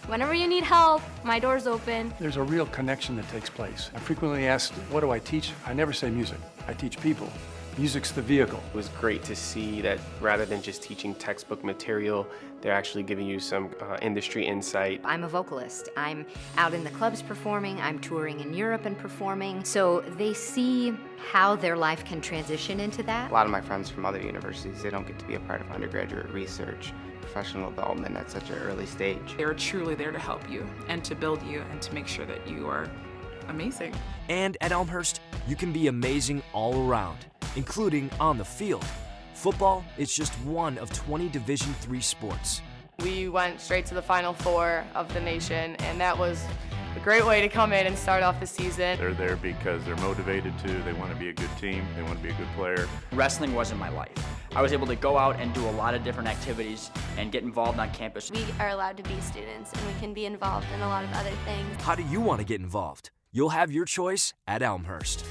whenever you need help, my door's open. There's a real connection that takes place. I'm frequently asked, what do I teach? I never say music. I teach people. Music's the vehicle. It was great to see that rather than just teaching textbook material, they're actually giving you some industry insight. I'm a vocalist. I'm out in the clubs performing, I'm touring in Europe and performing, so they see how their life can transition into that. A lot of my friends from other universities, they don't get to be a part of undergraduate research, professional development at such an early stage. They're truly there to help you and to build you and to make sure that you are amazing. And at Elmhurst, you can be amazing all around, including on the field. Football is just one of 20 Division III sports. We went straight to the Final Four of the nation, and that was a great way to come in and start off the season. They're there because they're motivated to, they want to be a good team, they want to be a good player. Wrestling wasn't my life. I was able to go out and do a lot of different activities and get involved on campus. We are allowed to be students, and we can be involved in a lot of other things. How do you want to get involved? You'll have your choice at Elmhurst.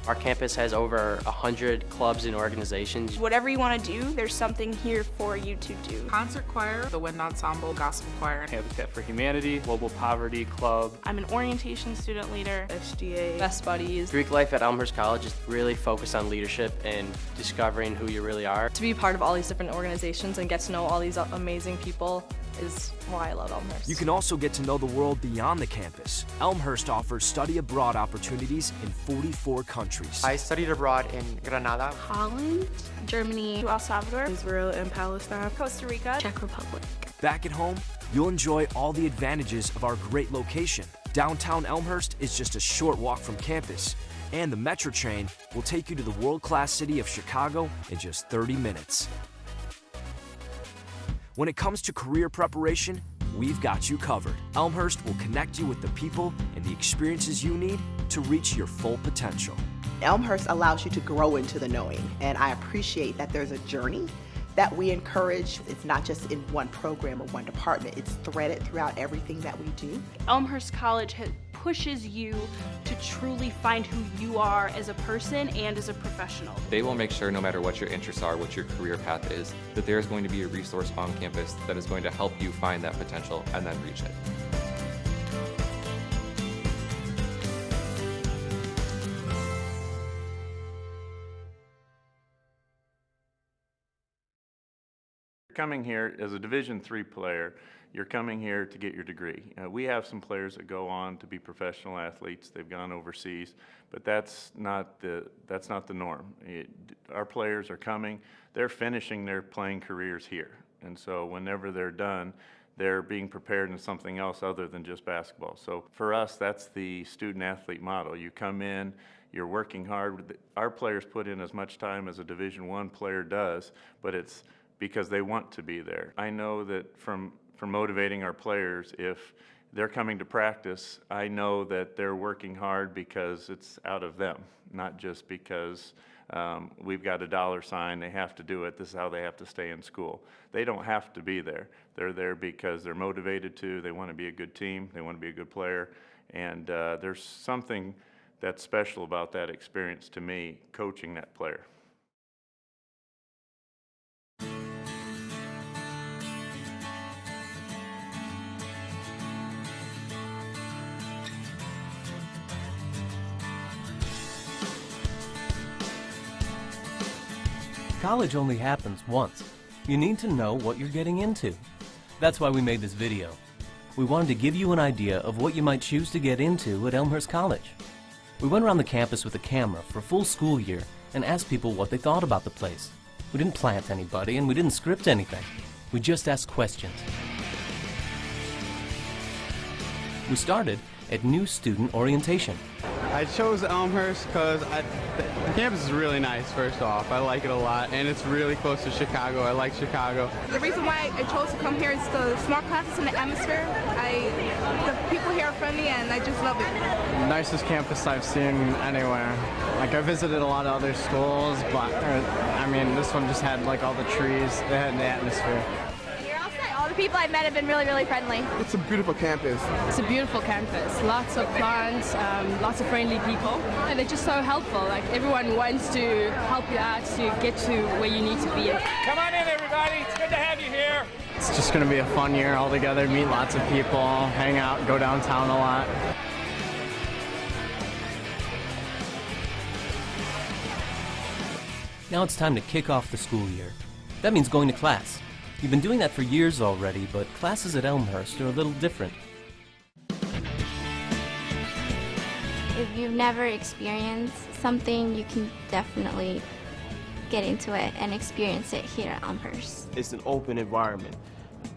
Our campus has over 100 clubs and organizations. Whatever you want to do, there's something here for you to do. Concert choir, the wind ensemble, gospel choir, Habitat for Humanity, Global Poverty Club. I'm an orientation student leader, SGA, Best Buddies. Greek life at Elmhurst College is really focused on leadership and discovering who you really are. To be part of all these different organizations and get to know all these amazing people is why I love Elmhurst. You can also get to know the world beyond the campus. Elmhurst offers study abroad opportunities in 44 countries. I studied abroad in Granada, Holland, Germany, El Salvador, Israel and Palestine, Costa Rica, Czech Republic. Back at home, you'll enjoy all the advantages of our great location. Downtown Elmhurst is just a short walk from campus, and the Metro train will take you to the world-class city of Chicago in just 30 minutes. When it comes to career preparation, we've got you covered. Elmhurst will connect you with the people and the experiences you need to reach your full potential. Elmhurst allows you to grow into the knowing, and I appreciate that there's a journey that we encourage. It's not just in one program or one department, it's threaded throughout everything that we do. Elmhurst College pushes you to truly find who you are as a person and as a professional. They will make sure no matter what your interests are, what your career path is, that there's going to be a resource on campus that is going to help you find that potential and then reach it. Coming here as a Division III player, you're coming here to get your degree. We have some players that go on to be professional athletes. They've gone overseas, but that's not the norm. Our players are coming, they're finishing their playing careers here. And so whenever they're done, they're being prepared in something else other than just basketball. So for us, that's the student-athlete model. You come in, you're working hard. Our players put in as much time as a Division I player does, but it's because they want to be there. I know that from motivating our players, if they're coming to practice, I know that they're working hard because it's out of them, not just because we've got a dollar sign, they have to do it, this is how they have to stay in school. They don't have to be there. They're there because they're motivated to, they want to be a good team, they want to be a good player, and there's something that's special about that experience to me, coaching that player. College only happens once. You need to know what you're getting into. That's why we made this video. We wanted to give you an idea of what you might choose to get into at Elmhurst College. We went around the campus with a camera for a full school year and asked people what they thought about the place. We didn't plant anybody and we didn't script anything. We just asked questions. We started at new student orientation. I chose Elmhurst because the campus is really nice, first off. I like it a lot, and it's really close to Chicago. I like Chicago. The reason why I chose to come here is the smart classes and the atmosphere. The people here are friendly, and I just love it. Nicest campus I've seen anywhere. Like, I visited a lot of other schools, but, I mean, this one just had, like, all the trees. They had the atmosphere. All the people I've met have been really, really friendly. It's a beautiful campus. It's a beautiful campus. Lots of plants, lots of friendly people. And they're just so helpful. Like, everyone wants to help you out to get to where you need to be. Come on in, everybody. It's good to have you here. It's just going to be a fun year all together, meet lots of people, hang out, go downtown a lot. Now it's time to kick off the school year. That means going to class. You've been doing that for years already, but classes at Elmhurst are a little different. If you've never experienced something, you can definitely get into it and experience it here at Elmhurst. It's an open environment.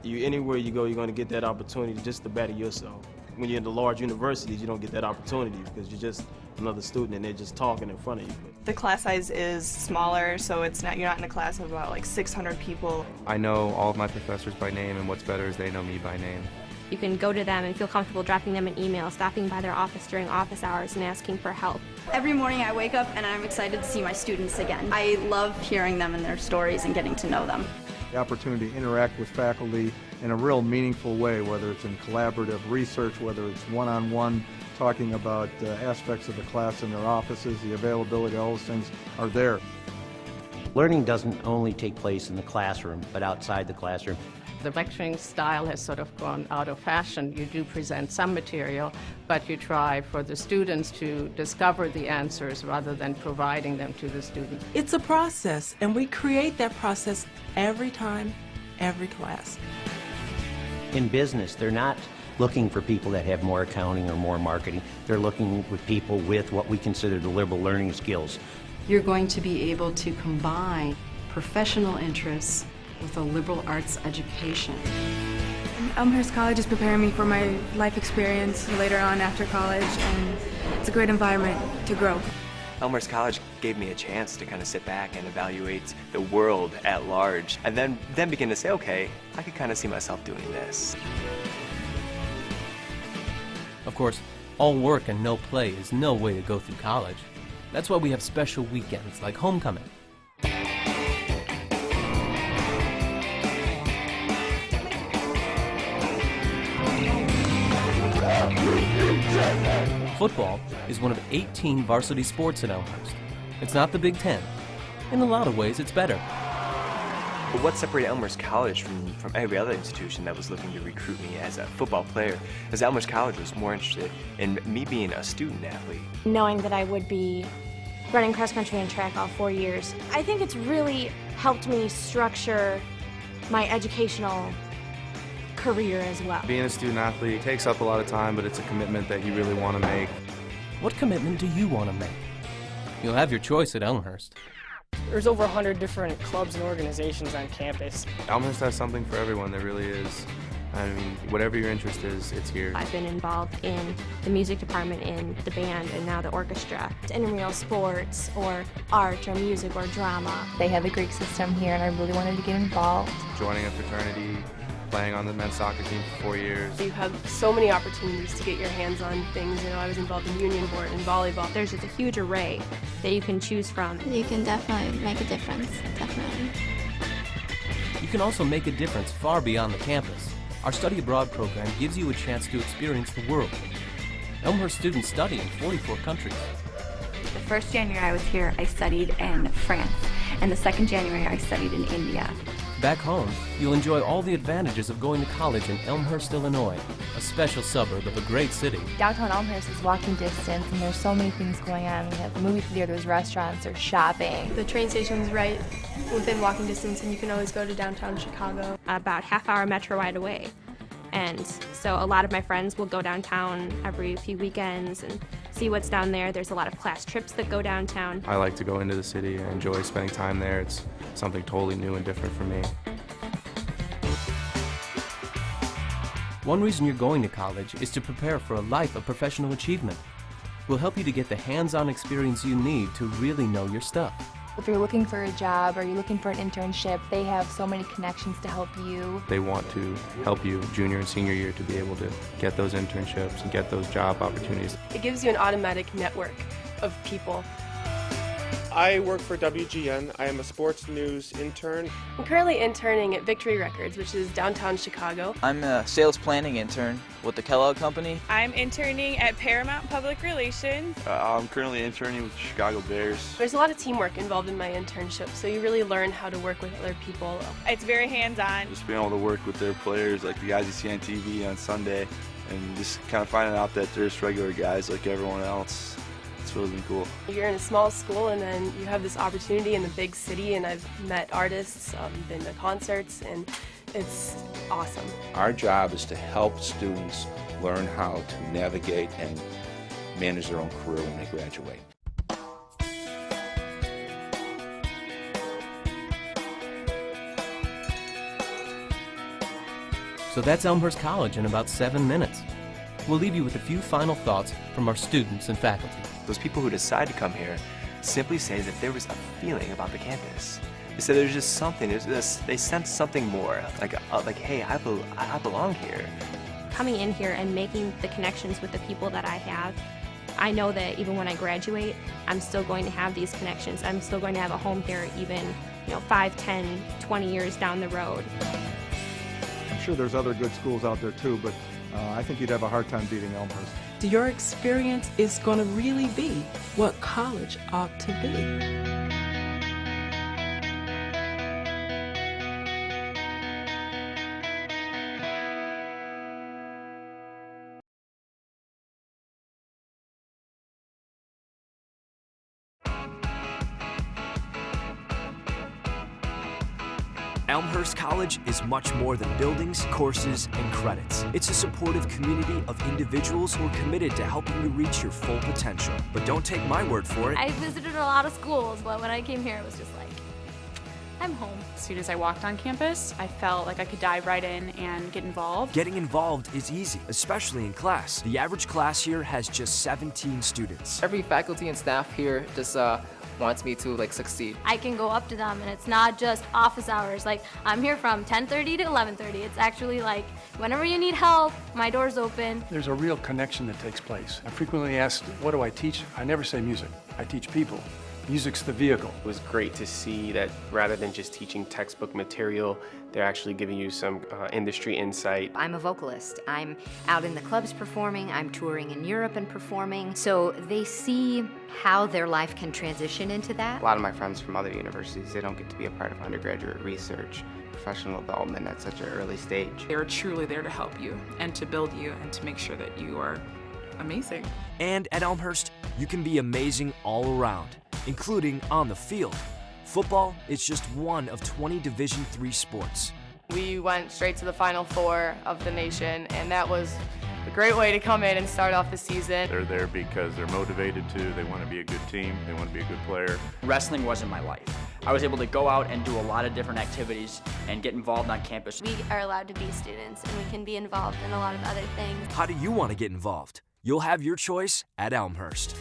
Anywhere you go, you're going to get that opportunity just to better yourself. When you're in the large universities, you don't get that opportunity because you're just another student and they're just talking in front of you. The class size is smaller, so you're not in a class of about like 600 people. I know all of my professors by name, and what's better is they know me by name. You can go to them and feel comfortable dropping them an email, stopping by their office during office hours and asking for help. Every morning I wake up and I'm excited to see my students again. I love hearing them and their stories and getting to know them. The opportunity to interact with faculty in a real meaningful way, whether it's in collaborative research, whether it's one-on-one, talking about aspects of the class in their offices, the availability, all those things are there. Learning doesn't only take place in the classroom, but outside the classroom. The lecturing style has sort of gone out of fashion. You do present some material, but you try for the students to discover the answers rather than providing them to the students. It's a process, and we create that process every time, every class. In business, they're not looking for people that have more accounting or more marketing. They're looking for people with what we consider the liberal learning skills. You're going to be able to combine professional interests with a liberal arts education. Elmhurst College is preparing me for my life experience later on after college, and it's a great environment to grow. Elmhurst College gave me a chance to kind of sit back and evaluate the world at large, and then begin to say, okay, I could kind of see myself doing this. Of course, all work and no play is no way to go through college. That's why we have special weekends like homecoming. Football is one of 18 varsity sports at Elmhurst. It's not the Big Ten. In a lot of ways, it's better. But what separated Elmhurst College from every other institution that was looking to recruit me as a football player is Elmhurst College was more interested in me being a student athlete. Knowing that I would be running cross country and track all 4 years, I think it's really helped me structure my educational career as well. Being a student athlete takes up a lot of time, but it's a commitment that you really want to make. What commitment do you want to make? You'll have your choice at Elmhurst. There's over 100 different clubs and organizations on campus. Elmhurst has something for everyone, there really is. I mean, whatever your interest is, it's here. I've been involved in the music department, in the band, and now the orchestra. Intramural sports, or art, or music, or drama. They have the Greek system here, and I really wanted to get involved. Joining a fraternity, playing on the men's soccer team for 4 years. You have so many opportunities to get your hands on things. You know, I was involved in union board and volleyball. There's just a huge array that you can choose from. You can definitely make a difference, definitely. You can also make a difference far beyond the campus. Our study abroad program gives you a chance to experience the world. Elmhurst students study in 44 countries. The first January I was here, I studied in France, and the second January I studied in India. Back home, you'll enjoy all the advantages of going to college in Elmhurst, Illinois, a special suburb of a great city. Downtown Elmhurst is walking distance, and there's so many things going on. We have movie theaters, restaurants, there's shopping. The train station's right within walking distance, and you can always go to downtown Chicago. About half-hour metro ride away. And so a lot of my friends will go downtown every few weekends and see what's down there. There's a lot of class trips that go downtown. I like to go into the city and enjoy spending time there. It's something totally new and different for me. One reason you're going to college is to prepare for a life of professional achievement. We'll help you to get the hands-on experience you need to really know your stuff. If you're looking for a job or you're looking for an internship, they have so many connections to help you. They want to help you junior and senior year to be able to get those internships and get those job opportunities. It gives you an automatic network of people. I work for WGN. I am a sports news intern. I'm currently interning at Victory Records, which is downtown Chicago. I'm a sales planning intern with the Kellogg Company. I'm interning at Paramount Public Relations. I'm currently interning with the Chicago Bears. There's a lot of teamwork involved in my internship, so you really learn how to work with other people. It's very hands-on. Just being able to work with their players, like the guys you see on TV on Sunday, and just kind of finding out that they're just regular guys like everyone else. It's really been cool. You're in a small school and then you have this opportunity in the big city, and I've met artists, been to concerts, and it's awesome. Our job is to help students learn how to navigate and manage their own career when they graduate. So that's Elmhurst College in about 7 minutes. We'll leave you with a few final thoughts from our students and faculty. Those people who decide to come here simply say that there was a feeling about the campus. They said there's just something, they sense something more, like hey, I belong here. Coming in here and making the connections with the people that I have, I know that even when I graduate, I'm still going to have these connections. I'm still going to have a home here even, 5, 10, 20 years down the road. I'm sure there's other good schools out there too, but I think you'd have a hard time beating Elmhurst. Your experience is going to really be what college ought to be. Elmhurst College is much more than buildings, courses, and credits. It's a supportive community of individuals who are committed to helping you reach your full potential. But don't take my word for it. I visited a lot of schools, but when I came here, it was just like, I'm home. As soon as I walked on campus, I felt like I could dive right in and get involved. Getting involved is easy, especially in class. The average class here has just 17 students. Every faculty and staff here just wants me to succeed. I can go up to them, and it's not just office hours. I'm here from 10:30 to 11:30. It's actually whenever you need help, my door's open. There's a real connection that takes place. I'm frequently asked, what do I teach? I never say music. I teach people. Music's the vehicle. It was great to see that rather than just teaching textbook material, they're actually giving you some industry insight. I'm a vocalist. I'm out in the clubs performing. I'm touring in Europe and performing. So they see how their life can transition into that. A lot of my friends from other universities, they don't get to be a part of undergraduate research, professional development at such an early stage. They're truly there to help you and to build you and to make sure that you are amazing. And at Elmhurst, you can be amazing all around, including on the field. Football is just one of 20 Division III sports. We went straight to the Final Four of the nation, and that was a great way to come in and start off the season. They're there because they're motivated to, they want to be a good team, they want to be a good player. Wrestling wasn't my life. I was able to go out and do a lot of different activities and get involved on campus. We are allowed to be students, and we can be involved in a lot of other things. How do you want to get involved? You'll have your choice at Elmhurst.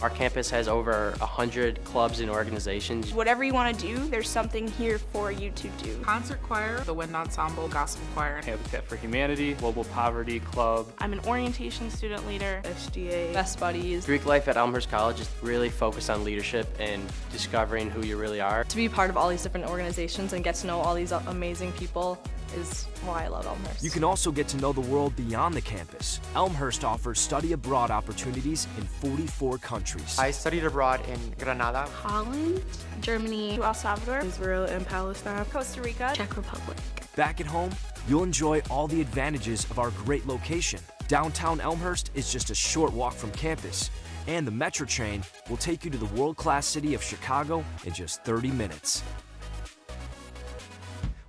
Our campus has over 100 clubs and organizations. Whatever you want to do, there's something here for you to do. Concert choir, the wind ensemble, gospel choir. Habitat for Humanity, Global Poverty Club. I'm an orientation student leader, SGA, Best Buddies. Greek life at Elmhurst College is really focused on leadership and discovering who you really are. To be part of all these different organizations and get to know all these amazing people is why I love Elmhurst. You can also get to know the world beyond the campus. Elmhurst offers study abroad opportunities in 44 countries. I studied abroad in Granada, Holland, Germany, El Salvador, Israel and Palestine, Costa Rica, Czech Republic. Back at home, you'll enjoy all the advantages of our great location. Downtown Elmhurst is just a short walk from campus, and the Metro train will take you to the world-class city of Chicago in just 30 minutes.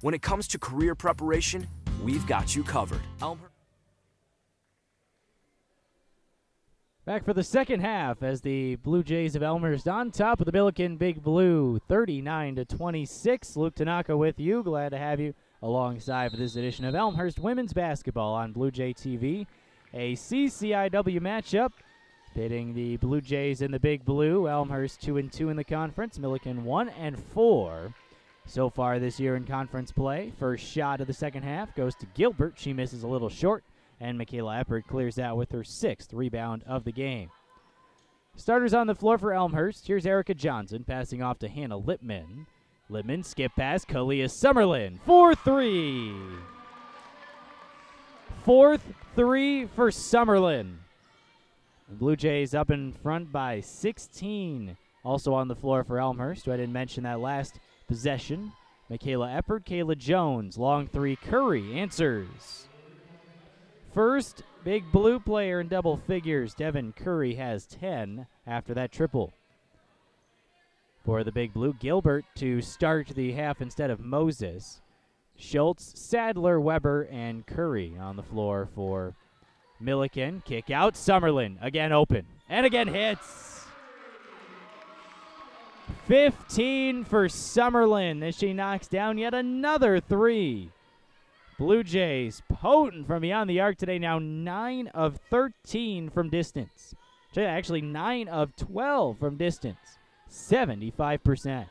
When it comes to career preparation, we've got you covered. Back for the second half as the Blue Jays of Elmhurst on top of the Millikin Big Blue, 39-26. Luke Tanaka with you. Glad to have you alongside for this edition of Elmhurst Women's Basketball on Blue Jay TV. A CCIW matchup pitting the Blue Jays in the Big Blue. Elmhurst 2-2 in the conference. Millikin 1-4. So far this year in conference play. First shot of the second half goes to Gilbert. She misses a little short, and Michaela Eppert clears out with her 6th rebound of the game. Starters on the floor for Elmhurst. Here's Erica Johnson passing off to Hannah Lippman. Lippman skip pass, Kalia Summerlin. 4-3. 4th 3 for Summerlin. The Blue Jays up in front by 16. Also on the floor for Elmhurst, I didn't mention that last possession. Michaela Eppert, Kayla Jones, long 3, Curry answers. First Big Blue player in double figures. Devin Curry has 10 after that triple. For the Big Blue, Gilbert to start the half instead of Moses. Schultz, Sadler, Weber, and Curry on the floor for Millikin. Kick out. Summerlin again open. And again hits. 15 for Summerlin as she knocks down yet another three. Blue Jays potent from beyond the arc today. Now 9 of 13 from distance. Actually 9 of 12 from distance. 75%.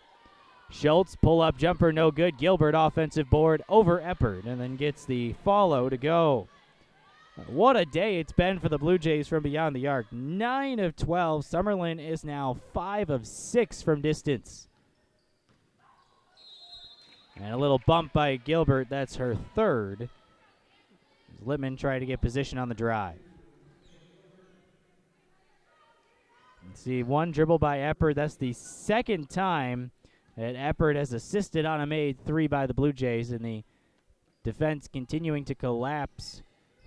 Schultz, pull-up jumper, no good. Gilbert, offensive board over Eppard, and then gets the follow to go. What a day it's been for the Blue Jays from beyond the arc. 9 of 12. Summerlin is now 5 of 6 from distance. And a little bump by Gilbert. That's her third. Littman tried to get position on the drive. See, one dribble by Eppard. That's the second time that Eppard has assisted on a made three by the Blue Jays, and the defense continuing to collapse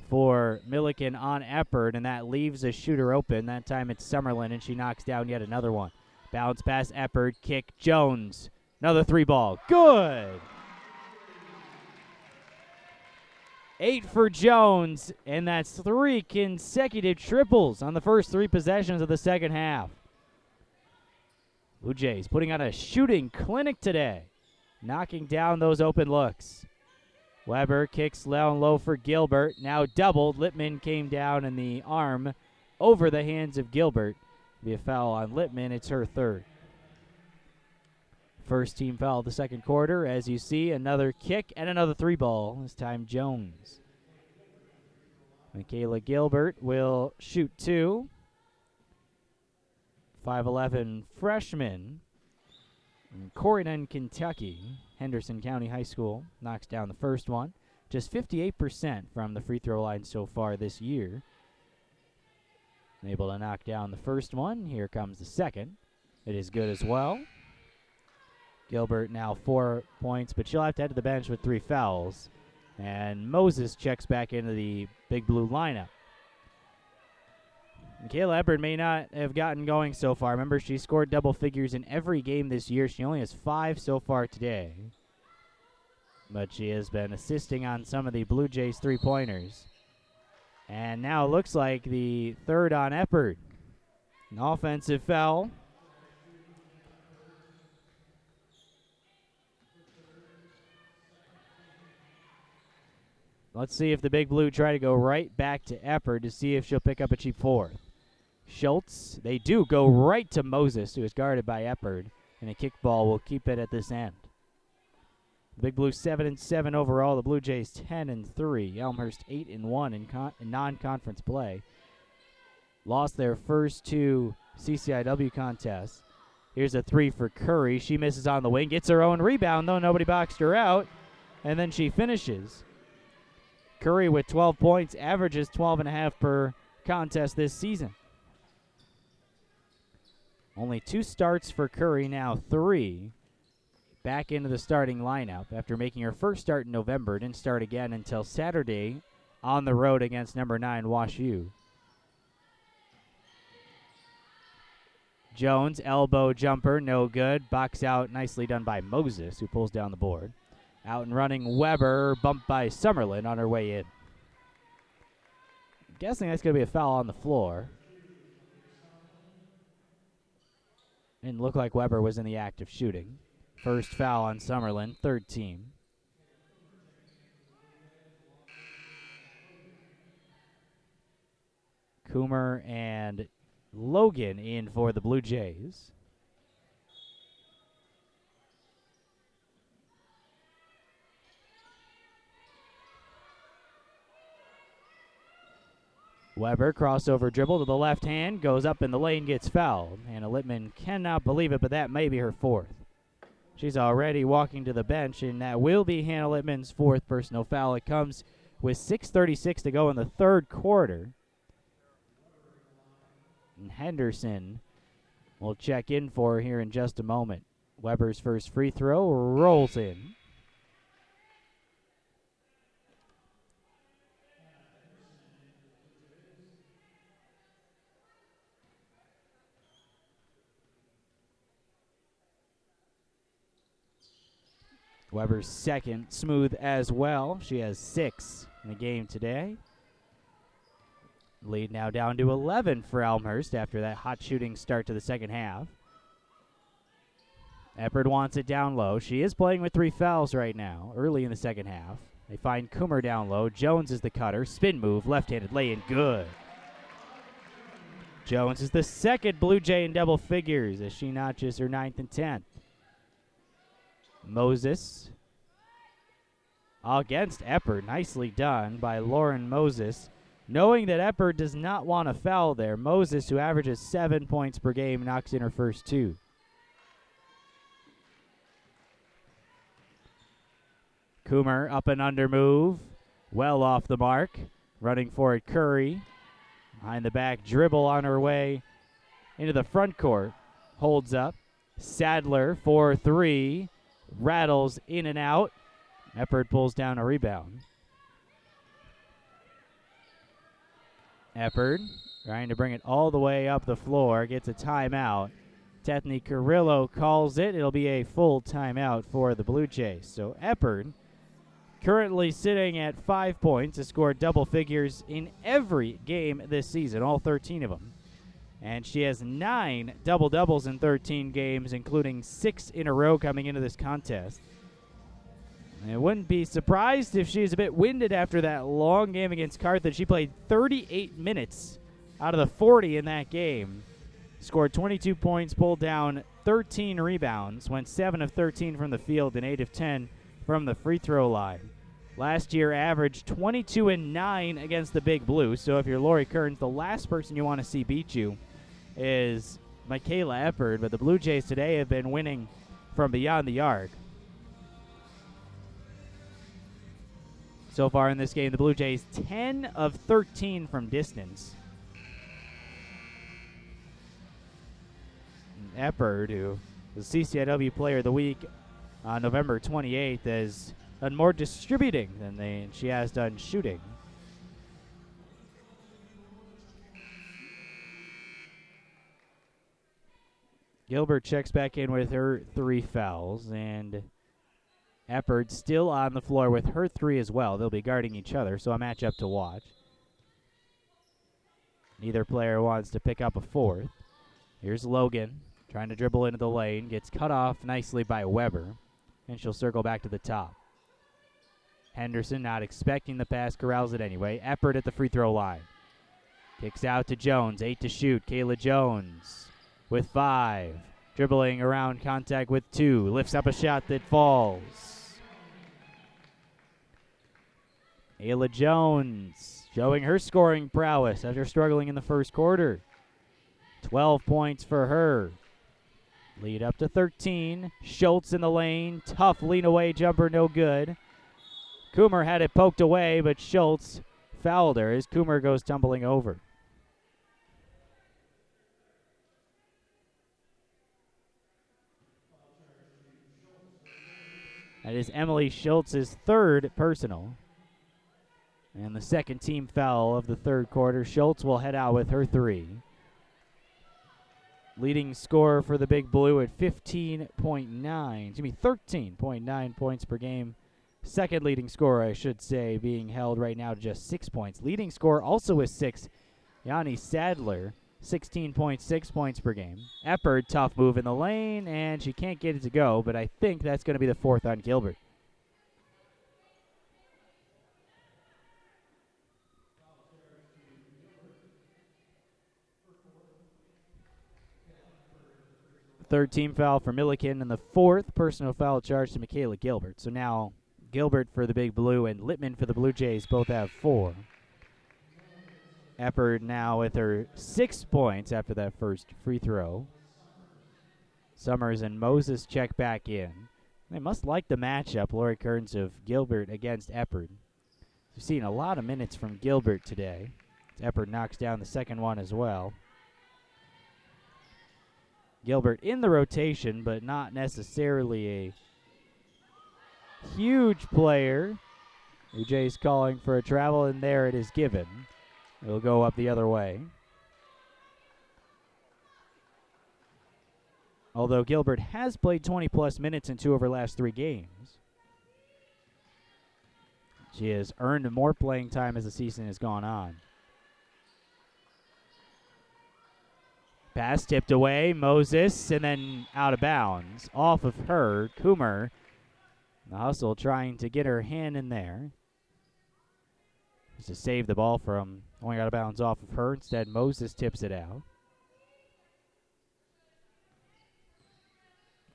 for Millikin on Eppard, and that leaves a shooter open. That time it's Summerlin, and she knocks down yet another one. Bounce pass Eppard, kick Jones. Another three ball. Good! 8 for Jones, and that's 3 consecutive triples on the first 3 possessions of the second half. Blue Jays putting on a shooting clinic today, knocking down those open looks. Weber kicks down low for Gilbert, now doubled. Littman came down in the arm over the hands of Gilbert. Be a foul on Littman, it's her third. First team foul of the second quarter. As you see, another kick and another three ball. This time Jones. Michaela Gilbert will shoot 2. 5'11 freshman in Corydon, Kentucky. Henderson County High School knocks down the first one. Just 58% from the free throw line so far this year. Able to knock down the first one. Here comes the second. It is good as well. Gilbert now 4 points, but she'll have to head to the bench with 3 fouls. And Moses checks back into the Big Blue lineup. Michaela Eppard may not have gotten going so far. Remember, she scored double figures in every game this year. She only has 5 so far today. But she has been assisting on some of the Blue Jays three-pointers. And now it looks like the third on Eppard. An offensive foul. Let's see if the Big Blue try to go right back to Eppard to see if she'll pick up a cheap fourth. Schultz, they do go right to Moses, who is guarded by Eppard, and a kickball will keep it at this end. The Big Blue 7-7 overall. The Blue Jays 10-3. Elmhurst 8-1 in non-conference play. Lost their first 2 CCIW contests. Here's a 3 for Curry. She misses on the wing, gets her own rebound though. Nobody boxed her out, and then she finishes. Curry with 12 points, averages 12.5 per contest this season. Only 2 starts for Curry, now 3. Back into the starting lineup after making her first start in November. Didn't start again until Saturday on the road against number 9 Wash U. Jones, elbow jumper, no good. Box out, nicely done by Moses, who pulls down the board. Out and running Weber, bumped by Summerlin on her way in. I'm guessing that's going to be a foul on the floor. Didn't look like Weber was in the act of shooting. First foul on Summerlin, third team. Coomer and Logan in for the Blue Jays. Weber, crossover dribble to the left hand, goes up in the lane, gets fouled. Hannah Littman cannot believe it, but that may be her fourth. She's already walking to the bench, and that will be Hannah Littman's fourth personal foul. It comes with 6:36 to go in the third quarter. And Henderson will check in for her here in just a moment. Weber's first free throw rolls in. Weber's second, smooth as well. She has 6 in the game today. Lead now down to 11 for Elmhurst after that hot shooting start to the second half. Eppard wants it down low. She is playing with 3 fouls right now, early in the second half. They find Coomer down low. Jones is the cutter. Spin move, left-handed lay-in, good. Jones is the second Blue Jay in double figures as she notches her 9th and 10th. Moses against Eppard. Nicely done by Lauren Moses. Knowing that Eppard does not want a foul there, Moses, who averages 7 points per game, knocks in her first 2. Coomer up and under move. Well off the mark. Running for it, Curry. Behind the back dribble on her way into the front court. Holds up. Sadler for 3. Rattles in and out. Eppard pulls down a rebound. Eppard trying to bring it all the way up the floor. Gets a timeout. Tethny Carrillo calls it. It'll be a full timeout for the Blue Jays. So Eppard currently sitting at 5 points, has scored double figures in every game this season, all 13 of them. And she has 9 double-doubles in 13 games, including 6 in a row coming into this contest. I wouldn't be surprised if she's a bit winded after that long game against Carthage. She played 38 minutes out of the 40 in that game. Scored 22 points, pulled down 13 rebounds, went 7 of 13 from the field and 8 of 10 from the free throw line. Last year averaged 22 and 9 against the Big Blue. So if you're Lori Kearns, the last person you want to see beat you is Michaela Eppard. But the Blue Jays today have been winning from beyond the arc. So far in this game, the Blue Jays 10 of 13 from distance. And Eppard, who was CCIW Player of the Week on November 28th, has done more distributing than she has done shooting. Gilbert checks back in with her 3 fouls, and Eppard still on the floor with her 3 as well. They'll be guarding each other, so a matchup to watch. Neither player wants to pick up a 4th. Here's Logan trying to dribble into the lane. Gets cut off nicely by Weber, and she'll circle back to the top. Henderson not expecting the pass, corrals it anyway. Eppard at the free throw line. Kicks out to Jones, 8 to shoot. Kayla Jones with 5. Dribbling around contact with 2. Lifts up a shot that falls. Ayla Jones showing her scoring prowess after struggling in the first quarter. 12 points for her. Lead up to 13. Schultz in the lane. Tough lean away jumper, no good. Coomer had it poked away, but Schultz fouled her as Coomer goes tumbling over. That is Emily Schultz's 3rd personal. And the second team foul of the third quarter. Schultz will head out with her 3. Leading scorer for the Big Blue at 13.9 points per game. Second leading scorer, I should say, being held right now to just 6 points. Leading scorer also with 6, Yanni Sadler, 16.6 points per game. Eppard, tough move in the lane, and she can't get it to go, but I think that's going to be the 4th on Gilbert. Third team foul for Millikin, and the 4th personal foul charged to Michaela Gilbert. So now Gilbert for the Big Blue and Littman for the Blue Jays both have 4. Eppard now with her 6 points after that first free throw. Summers and Moses check back in. They must like the matchup, Lori Kearns, of Gilbert against Eppard. We've seen a lot of minutes from Gilbert today. Eppard knocks down the second one as well. Gilbert in the rotation, but not necessarily a huge player. Blue Jays calling for a travel, and there it is given. It'll go up the other way. Although Gilbert has played 20-plus minutes in 2 of her last 3 games. She has earned more playing time as the season has gone on. Pass tipped away, Moses, and then out of bounds. Off of her, Coomer. The hustle trying to get her hand in there. Just to save the ball from going out of bounds off of her. Instead, Moses tips it out.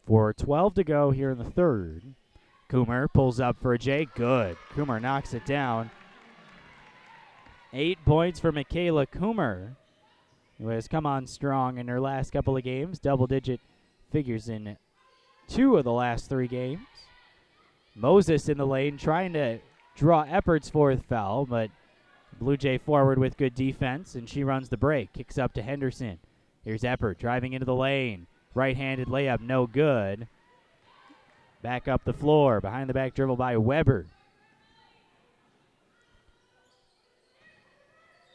For 12 to go here in the third. Coomer pulls up for a J. Good. Coomer knocks it down. 8 points for Michaela Coomer, who has come on strong in her last couple of games. Double-digit figures in 2 of the last 3 games. Moses in the lane trying to draw Eppert's fourth foul, but Blue Jay forward with good defense, and she runs the break. Kicks up to Henderson. Here's Eppert driving into the lane. Right-handed layup, no good. Back up the floor. Behind the back dribble by Weber.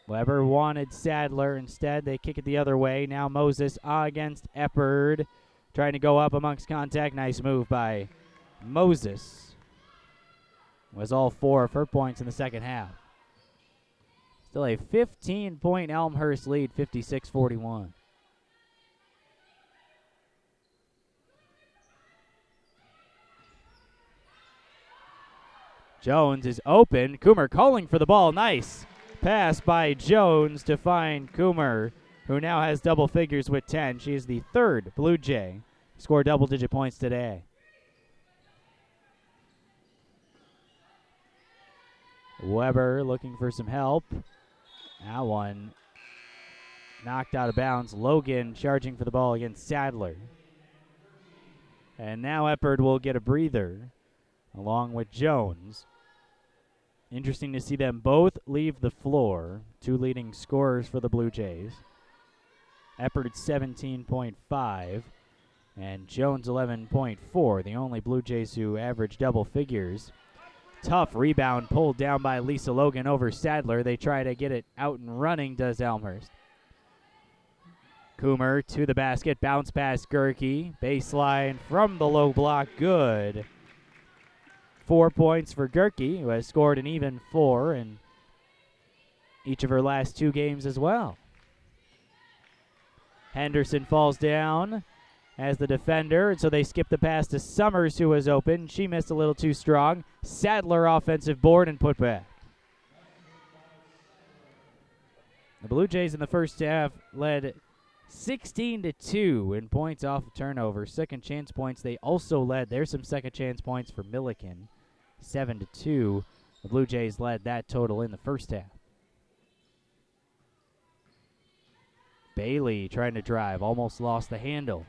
Weber wanted Sadler. Instead, they kick it the other way. Now Moses against Eppard. Trying to go up amongst contact. Nice move by Moses. Was all 4 of her points in the second half. Still a 15-point Elmhurst lead, 56-41. Jones is open. Coomer calling for the ball. Nice pass by Jones to find Coomer, who now has double figures with 10. She is the third Blue Jay to score double-digit points today. Weber looking for some help. That one knocked out of bounds. Logan charging for the ball against Sadler. And now Eppard will get a breather along with Jones. Interesting to see them both leave the floor. 2 leading scorers for the Blue Jays. Eppard 17.5 and Jones 11.4. The only Blue Jays who average double figures. Tough rebound pulled down by Lisa Logan over Sadler. They try to get it out and running, does Elmhurst. Coomer to the basket, bounce pass Gerke. Baseline from the low block, good. 4 points for Gerke, who has scored an even 4 in each of her last 2 games as well. Henderson falls down as the defender, and so they skip the pass to Summers, who was open. She missed a little too strong. Sadler offensive board and put back. The Blue Jays in the first half led 16-2 in points off of turnover. Second chance points they also led. There's some second chance points for Millikin. 7-2. The Blue Jays led that total in the first half. Bailey trying to drive, almost lost the handle.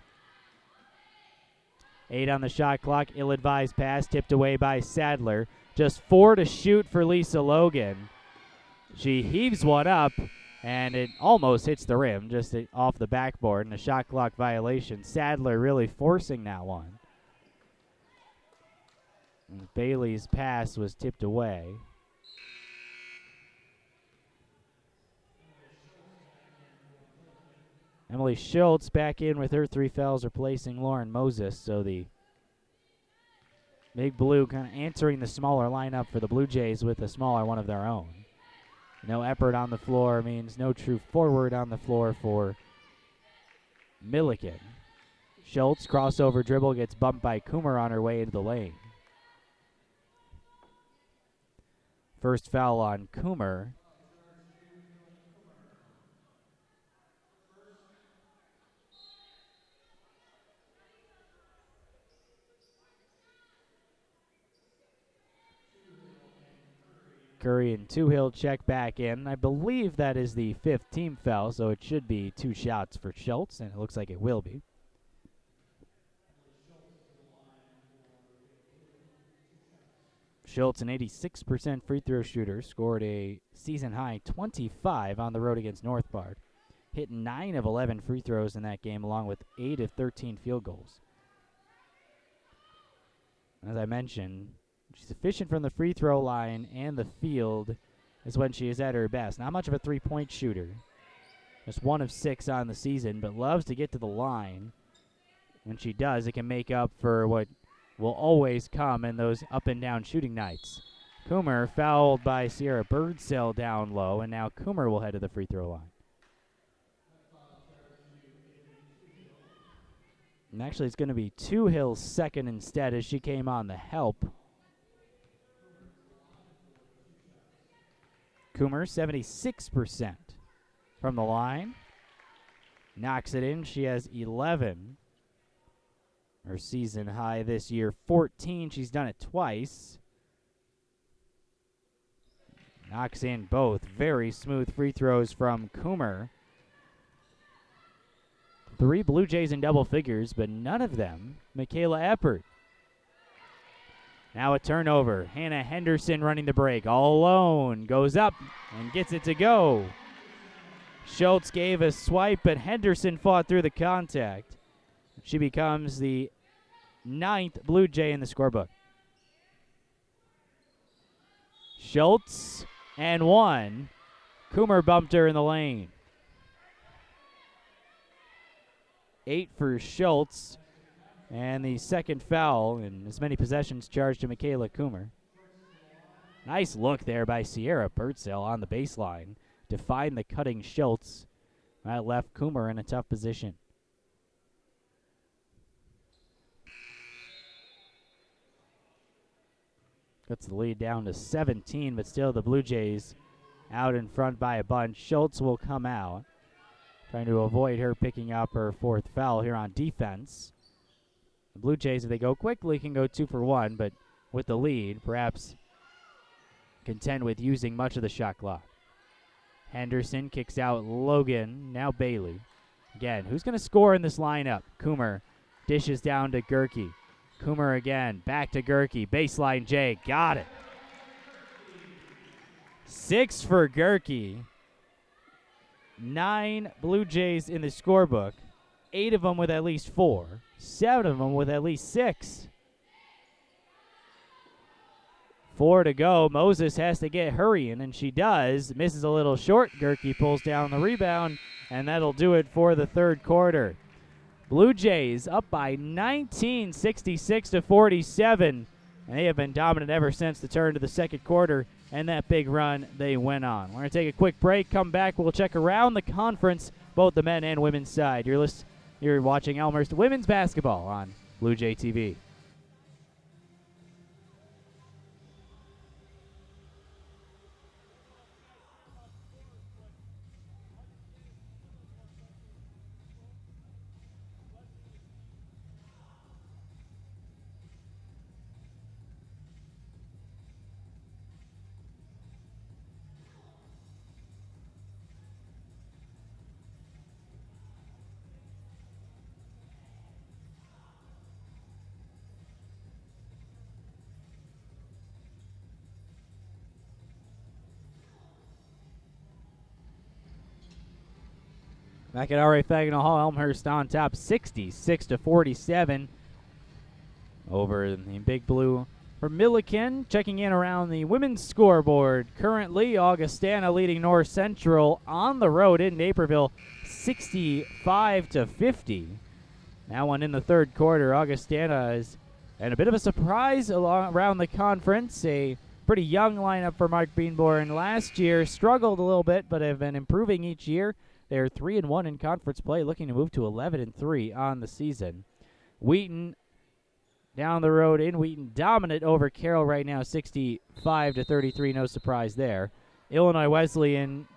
8 on the shot clock, ill-advised pass, tipped away by Sadler. Just 4 to shoot for Lisa Logan. She heaves one up, and it almost hits the rim, just off the backboard, and a shot clock violation. Sadler really forcing that one. And Bailey's pass was tipped away. Emily Schultz back in with her 3 fouls, replacing Lauren Moses. So the Big Blue kind of answering the smaller lineup for the Blue Jays with a smaller one of their own. No Eppert on the floor means no true forward on the floor for Millikin. Schultz, crossover dribble, gets bumped by Coomer on her way into the lane. First foul on Coomer. Curry and Toohill check back in. I believe that is the 5th team foul, so it should be 2 shots for Schultz, and it looks like it will be. Schultz, an 86% free throw shooter, scored a season-high 25 on the road against Northbard. Hit 9 of 11 free throws in that game, along with 8 of 13 field goals. As I mentioned, she's efficient from the free throw line and the field is when she is at her best. Not much of a three-point shooter. Just 1 of 6 on the season, but loves to get to the line. When she does, it can make up for what will always come in those up and down shooting nights. Coomer fouled by Sierra Birdsell down low, and now Coomer will head to the free throw line. And actually, it's going to be Two Hills second instead as she came on the help. Coomer, 76% from the line. Knocks it in. She has 11. Her season high this year, 14. She's done it twice. Knocks in both. Very smooth free throws from Coomer. 3 Blue Jays in double figures, but none of them Michaela Eppert. Now a turnover. Hannah Henderson running the break. All alone. Goes up and gets it to go. Schultz gave a swipe, but Henderson fought through the contact. She becomes the 9th Blue Jay in the scorebook. Schultz and 1. Coomer bumped her in the lane. 8 for Schultz. And the second foul, and as many possessions charged to Michaela Coomer. Nice look there by Sierra Birdsell on the baseline to find the cutting Schultz. That left Coomer in a tough position. Cuts the lead down to 17, but still the Blue Jays out in front by a bunch. Schultz will come out, trying to avoid her picking up her 4th foul here on defense. The Blue Jays, if they go quickly, can go 2 for 1, but with the lead, perhaps content with using much of the shot clock. Henderson kicks out Logan, now Bailey. Again, who's going to score in this lineup? Coomer dishes down to Gerke. Coomer again, back to Gerke. Baseline J, got it. 6 for Gerke. 9 Blue Jays in the scorebook. 8 of them with at least 4. 7 of them with at least 6. 4 to go. Moses has to get hurrying, and she does. Misses a little short. Gerke pulls down the rebound, and that'll do it for the third quarter. Blue Jays up by 19, 66-47, and they have been dominant ever since the turn to the second quarter and that big run they went on. We're going to take a quick break, come back, we'll check around the conference, both the men and women's side. You're watching Elmhurst women's basketball on Blue Jay TV. Back at R.A. Fagnall Hall, Elmhurst on top 66-47 over the Big Blue for Millikin. Checking in around the women's scoreboard. Currently, Augustana leading North Central on the road in Naperville 65-50. That one in the third quarter. Augustana is and a bit of a surprise around the conference. A pretty young lineup for Mark Beanborn. Last year struggled a little bit, but have been improving each year. They're 3-1 in conference play, looking to move to 11-3 on the season. Wheaton down the road in Wheaton, dominant over Carroll right now, 65-33. No surprise there. Illinois Wesleyan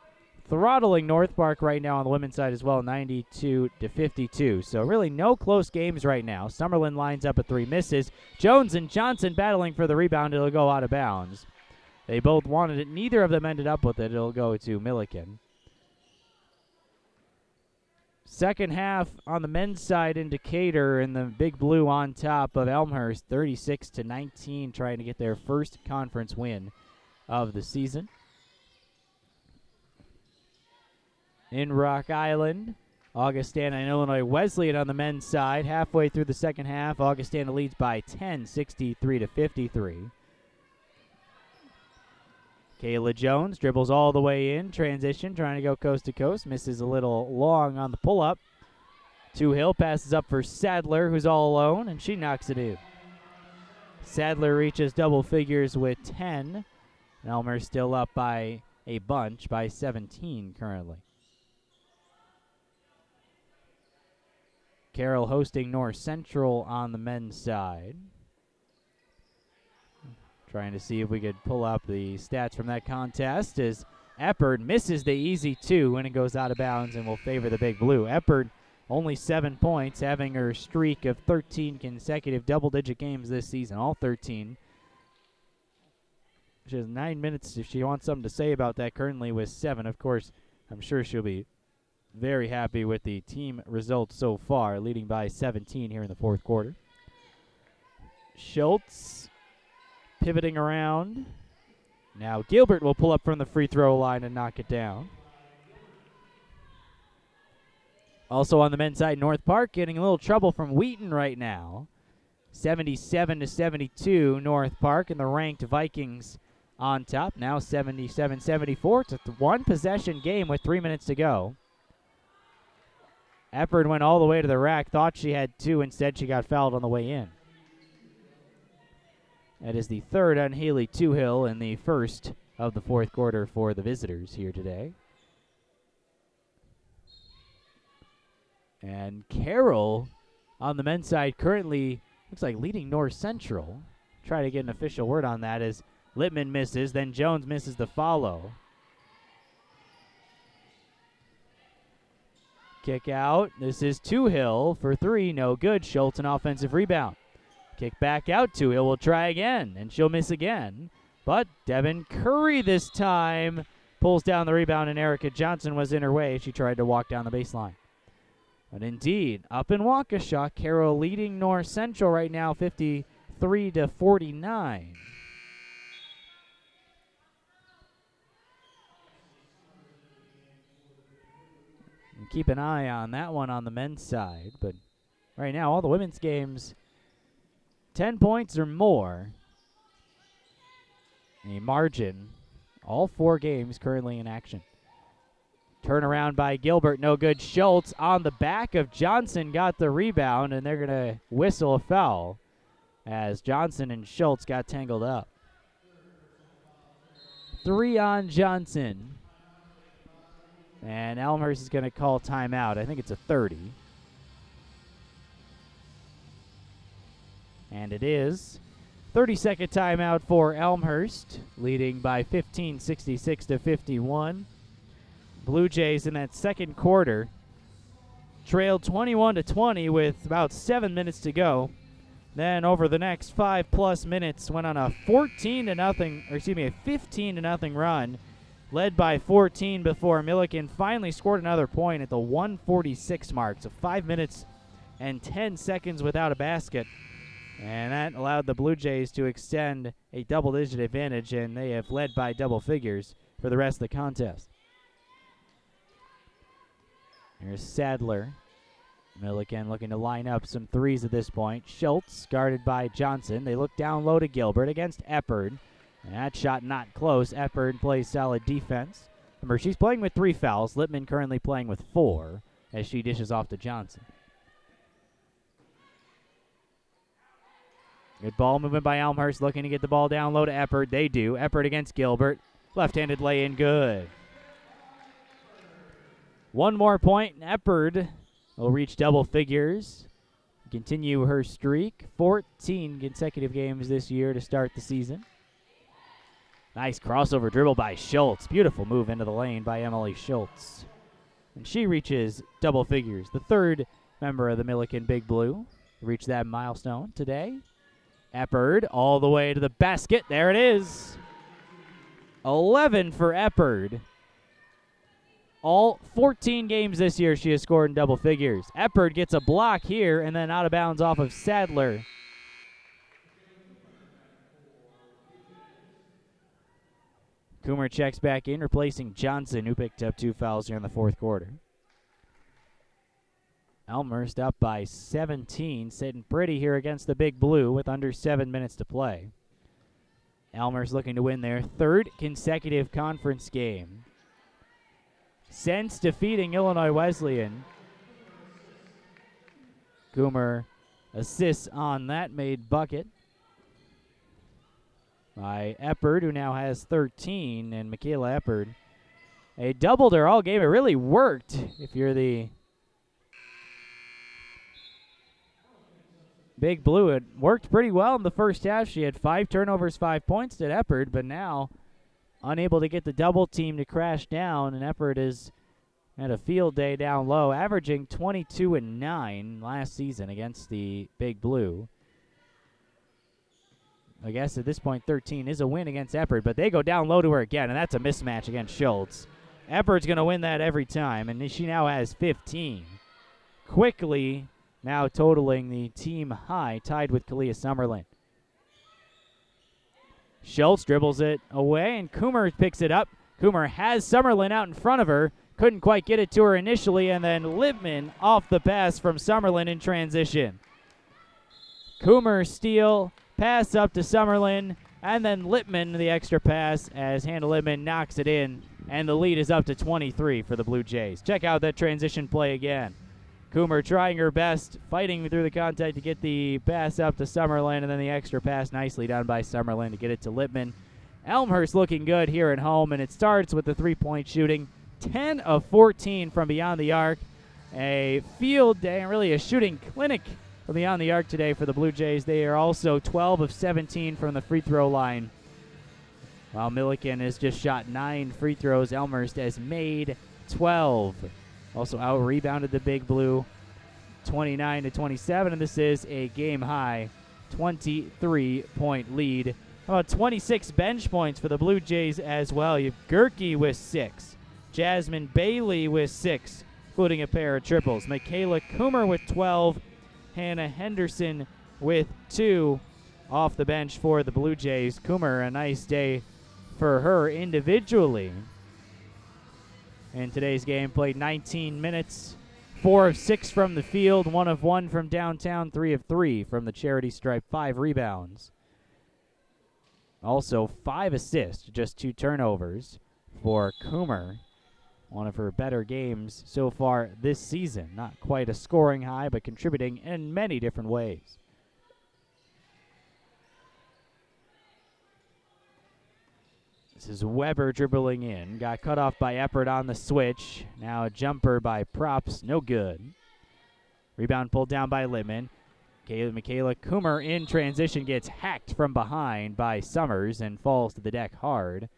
throttling North Park right now on the women's side as well, 92-52. So really no close games right now. Summerlin lines up at 3, misses. Jones and Johnson battling for the rebound. It'll go out of bounds. They both wanted it. Neither of them ended up with it. It'll go to Millikin. Second half on the men's side in Decatur, and the Big Blue on top of Elmhurst, 36-19, trying to get their first conference win of the season. In Rock Island, Augustana and Illinois Wesleyan on the men's side. Halfway through the second half, Augustana leads by 10, 63-53. Kayla Jones dribbles all the way in, transition, trying to go coast to coast, misses a little long on the pull-up. Two Hill passes up for Sadler, who's all alone, and she knocks it in. Sadler reaches double figures with 10. Elmhurst still up by a bunch, by 17 currently. Carroll hosting North Central on the men's side. Trying to see if we could pull up the stats from that contest as Eppard misses the easy 2 when it goes out of bounds and will favor the Big Blue. Eppard only 7 points, having her streak of 13 consecutive double-digit games this season, all 13. She has 9 minutes if she wants something to say about that, currently with 7. Of course, I'm sure she'll be very happy with the team results so far, leading by 17 here in the fourth quarter. Schultz pivoting around. Now Gilbert will pull up from the free throw line and knock it down. Also on the men's side, North Park getting a little trouble from Wheaton right now. 77-72 North Park, and the ranked Vikings on top. Now 77-74. It's a one-possession game with 3 minutes to go. Eppard went all the way to the rack, thought she had 2. Instead, she got fouled on the way in. That is the third on Haley Toohill and the first of the fourth quarter for the visitors here today. And Carroll on the men's side currently looks like leading North Central. Try to get an official word on that as Littman misses, then Jones misses the follow. Kick out. This is Toohill for 3. No good. Schultz an offensive rebound. Kick back out. Toohill will try again, and she'll miss again. But Devin Curry this time pulls down the rebound, and Erica Johnson was in her way. She tried to walk down the baseline. But indeed, up in Waukesha, Carroll leading North Central right now, 53-49. And keep an eye on that one on the men's side. But right now, all the women's games, 10 points or more. A margin. All 4 games currently in action. Turnaround by Gilbert, no good. Schultz on the back of Johnson got the rebound, and they're going to whistle a foul as Johnson and Schultz got tangled up. 3 on Johnson. And Elmhurst is going to call timeout. I think it's a 30. And it is. 30-second timeout for Elmhurst, leading by 15, 66-51. Blue Jays in that second quarter trailed 21-20 with about 7 minutes to go. Then over the next 5+ minutes went on a 15-0 run, led by 14 before Millikin finally scored another point at the 1:46 mark. So 5 minutes and 10 seconds without a basket. And that allowed the Blue Jays to extend a double-digit advantage, and they have led by double figures for the rest of the contest. Here's Sadler. Millikin looking to line up some threes at this point. Schultz guarded by Johnson. They look down low to Gilbert against Eppard. And that shot not close. Eppard plays solid defense. Remember, she's playing with 3 fouls. Littman currently playing with 4 as she dishes off to Johnson. Good ball movement by Elmhurst, looking to get the ball down low to Eppard. They do. Eppard against Gilbert. Left-handed lay-in, good. One more point, and Eppard will reach double figures. Continue her streak. 14 consecutive games this year to start the season. Nice crossover dribble by Schultz. Beautiful move into the lane by Emily Schultz. And she reaches double figures. The third member of the Millikin Big Blue to reach that milestone today. Eppard all the way to the basket. There it is. 11 for Eppard. All 14 games this year she has scored in double figures. Eppard gets a block here and then out of bounds off of Sadler. Coomer checks back in, replacing Johnson, who picked up 2 fouls here in the fourth quarter. Elmhurst up by 17, sitting pretty here against the Big Blue with under 7 minutes to play. Elmhurst looking to win their 3rd consecutive conference game since defeating Illinois Wesleyan. Coomer assists on that made bucket. by Eppard, who now has 13, and Michaela Eppard. They doubled her all game. It really worked if you're the Big Blue. It worked pretty well in the first half. She had 5 turnovers, 5 points at Eppard, but now unable to get the double team to crash down, and Eppard is had a field day down low, averaging 22-9 last season against the Big Blue. I guess at this point 13 is a win against Eppard, but they go down low to her again, and that's a mismatch against Schultz. Eppard's going to win that every time, and she now has 15. Quickly now totaling the team high, tied with Kalia Summerlin. Schultz dribbles it away, and Coomer picks it up. Coomer has Summerlin out in front of her. Couldn't quite get it to her initially, and then Libman off the pass from Summerlin in transition. Coomer steal, pass up to Summerlin, and then Lippman the extra pass as Hannah Lippman knocks it in, and the lead is up to 23 for the Blue Jays. Check out that transition play again. Coomer trying her best, fighting through the contact to get the pass up to Summerlin, and then the extra pass nicely done by Summerlin to get it to Lippman. Elmhurst looking good here at home, and it starts with the three-point shooting. 10 of 14 from beyond the arc. A field day, and really a shooting clinic from beyond the arc today for the Blue Jays. They are also 12 of 17 from the free throw line. While Millikin has just shot 9 free throws, Elmhurst has made 12. Also out-rebounded the Big Blue 29-27, and this is a game-high 23-point lead. How about 26 bench points for the Blue Jays as well? You have Gerke with 6. Jasmine Bailey with 6, including a pair of triples. Michaela Coomer with 12. Hannah Henderson with 2 off the bench for the Blue Jays. Coomer, a nice day for her individually. In today's game, played 19 minutes, 4 of 6 from the field, 1 of 1 from downtown, 3 of 3 from the charity stripe, 5 rebounds. Also 5 assists, just 2 turnovers for Coomer. One of her better games so far this season. Not quite a scoring high, but contributing in many different ways. This is Weber dribbling in. Got cut off by Eppard on the switch. Now a jumper by Props. No good. Rebound pulled down by Littman. Michaela Coomer in transition gets hacked from behind by Summers and falls to the deck hard.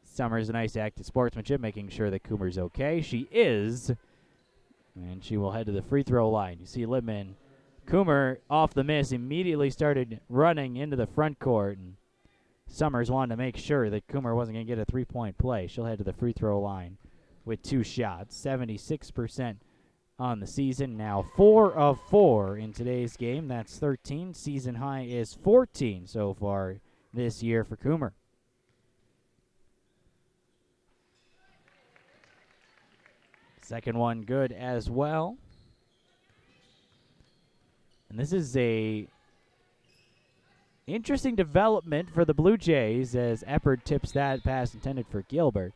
Summers, a nice act of sportsmanship, making sure that Coomer's okay. She is, and she will head to the free throw line. You see Littman. Coomer, off the miss, immediately started running into the front court, and Summers wanted to make sure that Coomer wasn't going to get a three-point play. She'll head to the free throw line with 2 shots, 76% on the season. Now 4 of 4 in today's game. That's 13. Season high is 14 so far this year for Coomer. Second one good as well. And this is a interesting development for the Blue Jays as Eppard tips that pass intended for Gilbert.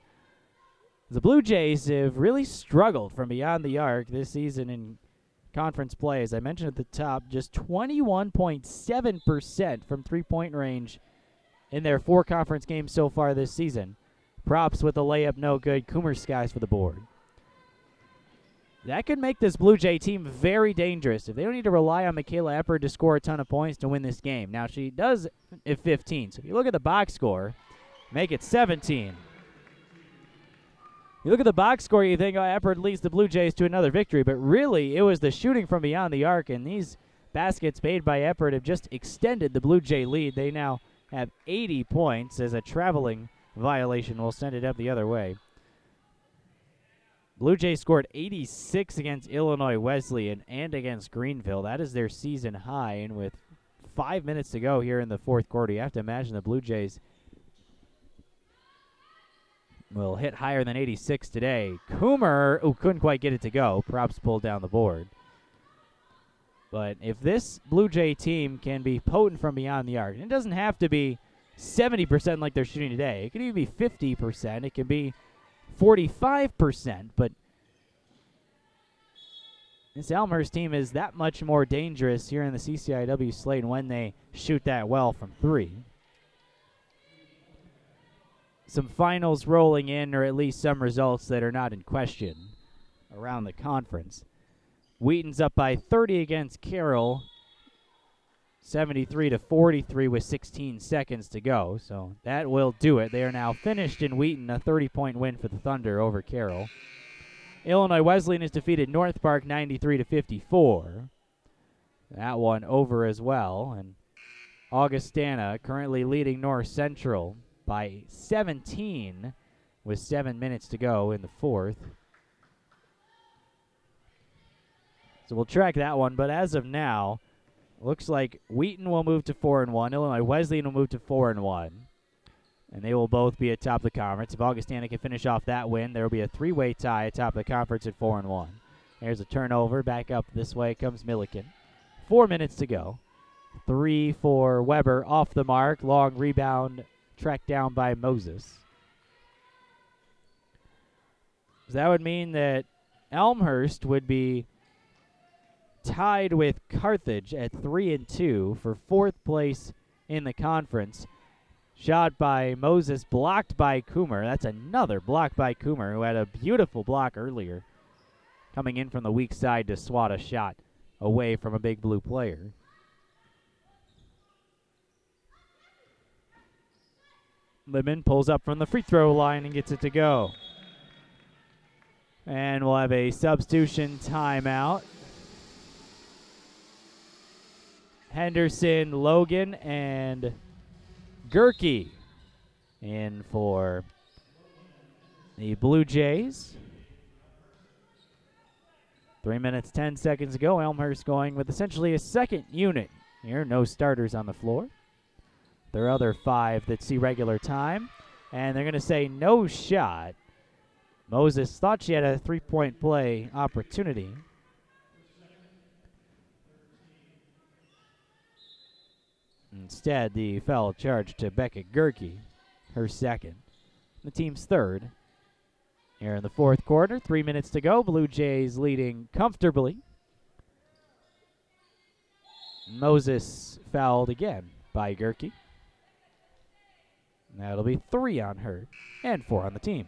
The Blue Jays have really struggled from beyond the arc this season in conference play. As I mentioned at the top, just 21.7% from three-point range in their 4 conference games so far this season. Props with a layup no good. Coomer skies for the board. That could make this Blue Jay team very dangerous if they don't need to rely on Michaela Eppard to score a ton of points to win this game. Now, she does at 15, so if you look at the box score, make it 17. You look at the box score, you think, oh, Eppard leads the Blue Jays to another victory, but really it was the shooting from beyond the arc, and these baskets made by Eppard have just extended the Blue Jay lead. They now have 80 points as a traveling violation will send it up the other way. Blue Jays scored 86 against Illinois Wesleyan and against Greenville. That is their season high, and with 5 minutes to go here in the fourth quarter, you have to imagine the Blue Jays will hit higher than 86 today. Coomer, couldn't quite get it to go. Props pulled down the board. But if this Blue Jay team can be potent from beyond the arc, and it doesn't have to be 70% like they're shooting today. It can even be 50%. It can be 45%, but this Elmhurst team is that much more dangerous here in the CCIW slate when they shoot that well from 3. some finals rolling in, or at least some results that are not in question around the conference. Wheaton's up by 30 against Carroll, 73-43 with 16 seconds to go. So that will do it. They are now finished in Wheaton, a 30-point win for the Thunder over Carroll. Illinois Wesleyan has defeated North Park 93-54. That one over as well. And Augustana currently leading North Central by 17 with 7 minutes to go in the fourth. So we'll track that one, but as of now, looks like Wheaton will move to 4-1. Illinois Wesleyan will move to 4-1. And they will both be atop the conference. If Augustana can finish off that win, there will be a three-way tie atop the conference at 4-1. There's a turnover. Back up this way comes Millikin. 4 minutes to go. 3 for Weber off the mark. Long rebound tracked down by Moses. So that would mean that Elmhurst would be tied with Carthage at 3-2 for fourth place in the conference. Shot by Moses, blocked by Coomer. That's another block by Coomer, who had a beautiful block earlier, coming in from the weak side to swat a shot away from a big blue player. Lippman pulls up from the free throw line and gets it to go. And we'll have a substitution timeout. Henderson, Logan, and Gerke in for the Blue Jays. 3 minutes, 10 seconds to go. Elmhurst going with essentially a second unit here. No starters on the floor. There are other 5 that see regular time. And they're going to say no shot. Moses thought she had a three-point play opportunity. Instead, the foul charge to Becca Gerke, her second. The team's third. Here in the fourth quarter, 3 minutes to go. Blue Jays leading comfortably. Moses fouled again by Gerke. That'll be 3 on her and 4 on the team.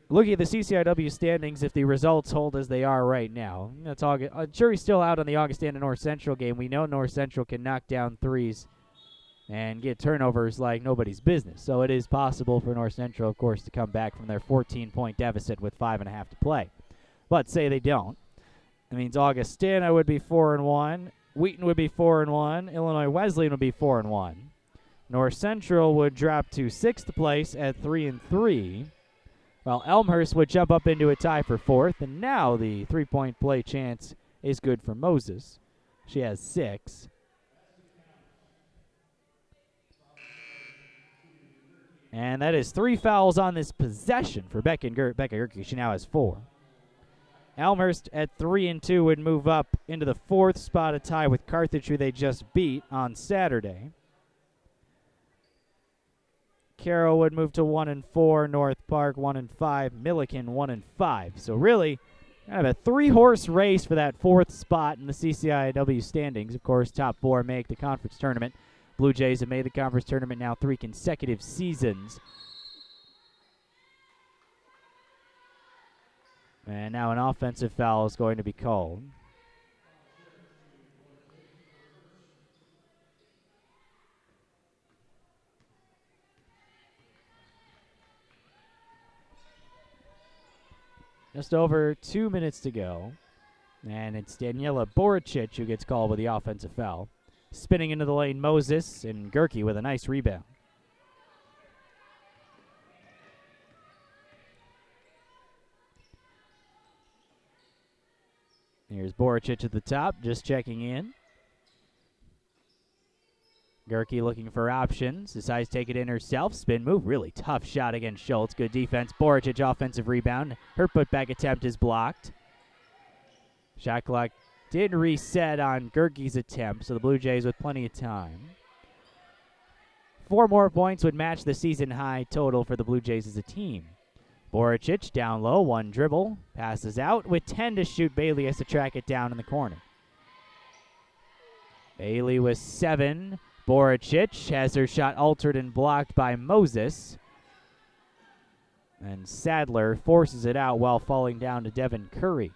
Looking at the CCIW standings, if the results hold as they are right now, that's jury's still out on the Augustana North Central game. We know North Central can knock down threes and get turnovers like nobody's business. So it is possible for North Central, of course, to come back from their 14-point deficit with 5.5 to play. But say they don't. That means Augustana would be 4-1. Wheaton would be 4-1. Illinois Wesleyan would be 4-1. North Central would drop to 6th place at 3-3. While Elmhurst would jump up into a tie for 4th, and now the three-point play chance is good for Moses. She has 6. And that is 3 fouls on this possession for Becca Gerke. She now has 4. Elmhurst at 3-2 would move up into the 4th spot, a tie with Carthage, who they just beat on Saturday. Carroll would move to 1-4, North Park 1-5, Millikin 1-5. So really, kind of a 3-horse race for that 4th spot in the CCIW standings. Of course, top 4 make the conference tournament. Blue Jays have made the conference tournament now 3 consecutive seasons. And now an offensive foul is going to be called. Just over 2 minutes to go. And it's Daniela Boricic who gets called with the offensive foul. Spinning into the lane, Moses, and Gerke with a nice rebound. Here's Boricic at the top, just checking in. Gerke looking for options. Decides to take it in herself. Spin move. Really tough shot against Schultz. Good defense. Boricic offensive rebound. Her putback attempt is blocked. Shot clock did reset on Gerke's attempt, so the Blue Jays with plenty of time. 4 more points would match the season high total for the Blue Jays as a team. Boricic down low. 1 dribble. Passes out with 10 to shoot. Bailey has to track it down in the corner. Bailey with 7 Boricic has her shot altered and blocked by Moses. And Sadler forces it out while falling down to Devin Curry.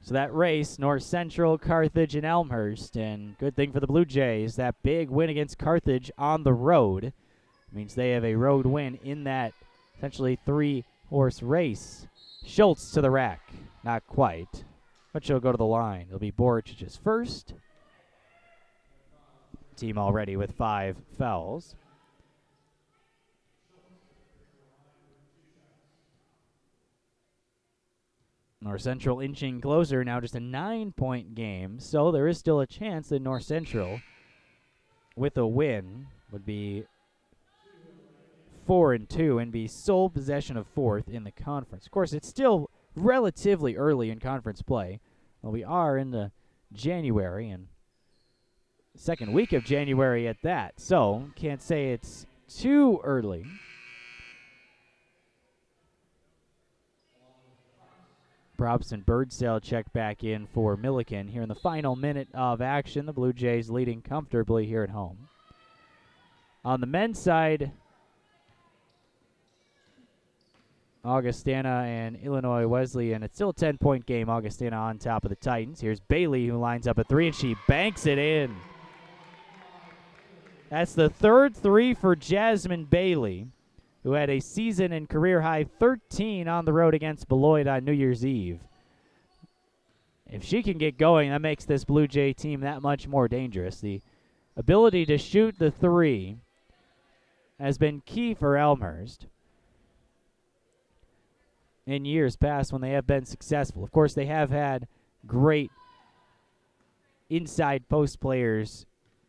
So that race, North Central, Carthage, and Elmhurst. And good thing for the Blue Jays, that big win against Carthage on the road means they have a road win in that essentially 3-horse race. Schultz to the rack. Not quite, but she'll go to the line. It'll be Boricic's first. Team already with 5 fouls. North Central inching closer, now just a 9-point game, so there is still a chance that North Central, with a win, would be 4-2 and be sole possession of 4th in the conference. Of course, it's still relatively early in conference play. Well, we are in the January, and second week of January at that, so can't say it's too early. Brobson Birdsale check back in for Millikin here in the final minute of action. The Blue Jays leading comfortably here at home. On the men's side, Augustana and Illinois Wesleyan. It's still a 10-point game. Augustana on top of the Titans. Here's Bailey, who lines up a 3, and she banks it in. That's the third 3 for Jasmine Bailey, who had a season and career-high 13 on the road against Beloit on New Year's Eve. If she can get going, that makes this Blue Jay team that much more dangerous. The ability to shoot the 3 has been key for Elmhurst in years past when they have been successful. Of course, they have had great inside post players,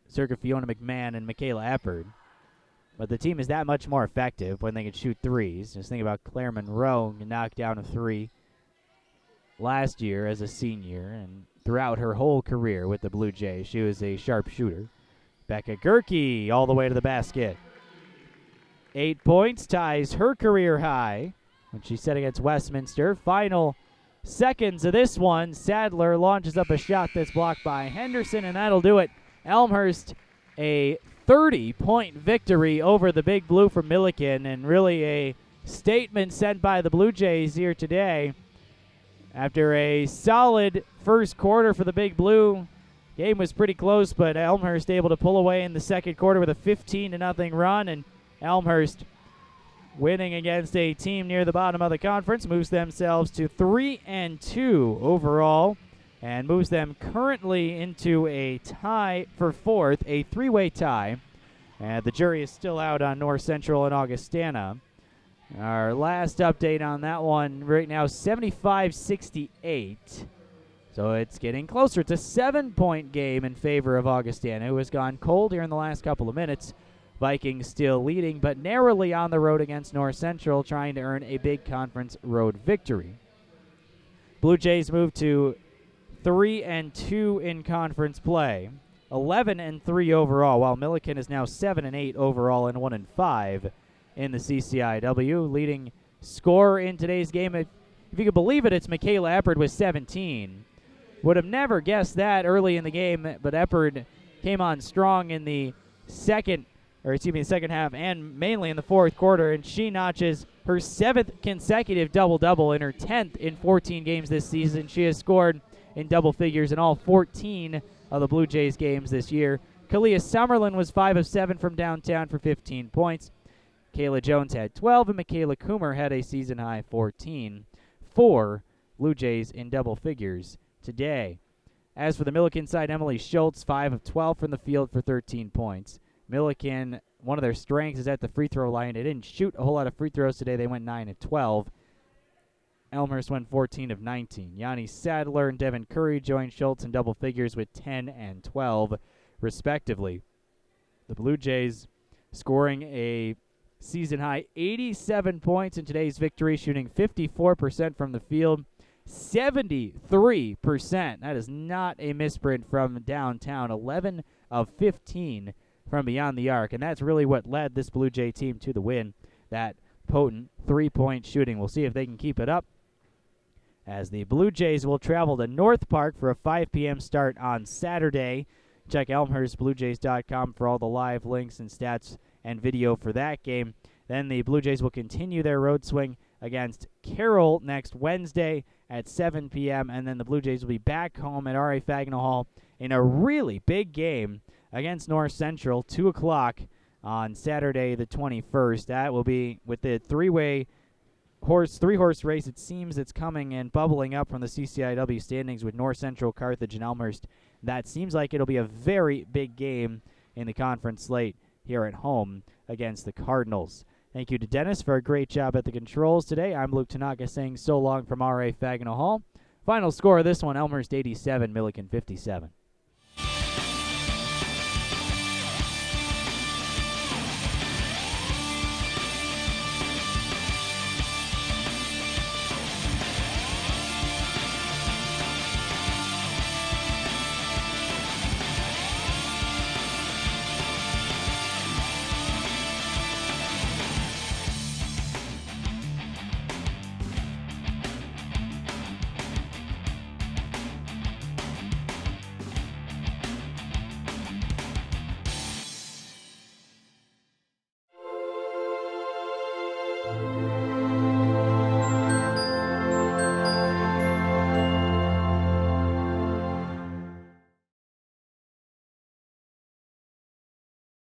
circa Fiona McMahon and Michaela Eppard. But the team is that much more effective when they can shoot 3s. Just think about Claire Monroe who knocked down a 3 last year as a senior, and throughout her whole career with the Blue Jays, she was a sharp shooter. Becca Gerke all the way to the basket. 8 points, ties her career high when she set against Westminster. Final seconds of this one, Sadler launches up a shot that's blocked by Henderson, and that'll do it. Elmhurst, a 30-point victory over the Big Blue from Millikin, and really a statement sent by the Blue Jays here today. After a solid first quarter for the Big Blue, game was pretty close, but Elmhurst able to pull away in the second quarter with a 15-0 run, and Elmhurst winning against a team near the bottom of the conference moves themselves to 3-2 overall, and moves them currently into a tie for 4th, a 3-way tie. And the jury is still out on North Central and Augustana. Our last update on that one right now, 75-68. So it's getting closer. It's a 7-point game in favor of Augustana, who has gone cold here in the last couple of minutes. Vikings still leading, but narrowly on the road against North Central, trying to earn a big conference road victory. Blue Jays move to 3-2 in conference play, 11-3 overall, while Millikin is now 7-8 overall and 1-5 in the CCIW. Leading scorer in today's game, if you can believe it, it's Michaela Eppard with 17. Would have never guessed that early in the game, but Eppard came on strong in the second half and mainly in the fourth quarter, and she notches her 7th consecutive double-double in her 10th in 14 games this season. She has scored in double figures in all 14 of the Blue Jays games this year. Kalia Summerlin was 5 of 7 from downtown for 15 points. Kayla Jones had 12, and Michaela Coomer had a season-high 14. 4 Blue Jays in double figures today. As for the Millikin side, Emily Schultz, 5 of 12 from the field for 13 points. Millikin, one of their strengths is at the free throw line. They didn't shoot a whole lot of free throws today. They went 9 of 12. Elmhurst went 14 of 19. Yanni Sadler and Devin Curry joined Schultz in double figures with 10 and 12, respectively. The Blue Jays scoring a season-high 87 points in today's victory, shooting 54% from the field, 73%. That is not a misprint from downtown. 11 of 15 from beyond the arc, and that's really what led this Blue Jay team to the win, that potent three-point shooting. We'll see if they can keep it up, as the Blue Jays will travel to North Park for a 5 p.m. start on Saturday. Check ElmhurstBlueJays.com for all the live links and stats and video for that game. Then the Blue Jays will continue their road swing against Carroll next Wednesday at 7 p.m., and then the Blue Jays will be back home at R.A. Fagnall Hall in a really big game against North Central, 2 o'clock on Saturday the 21st. That will be with the three-horse race. It seems it's coming and bubbling up from the CCIW standings with North Central, Carthage, and Elmhurst. That seems like it'll be a very big game in the conference slate here at home against the Cardinals. Thank you to Dennis for a great job at the controls today. I'm Luke Tanaka saying so long from R.A. Fagnall Hall. Final score of this one, Elmhurst 87, Millikin 57.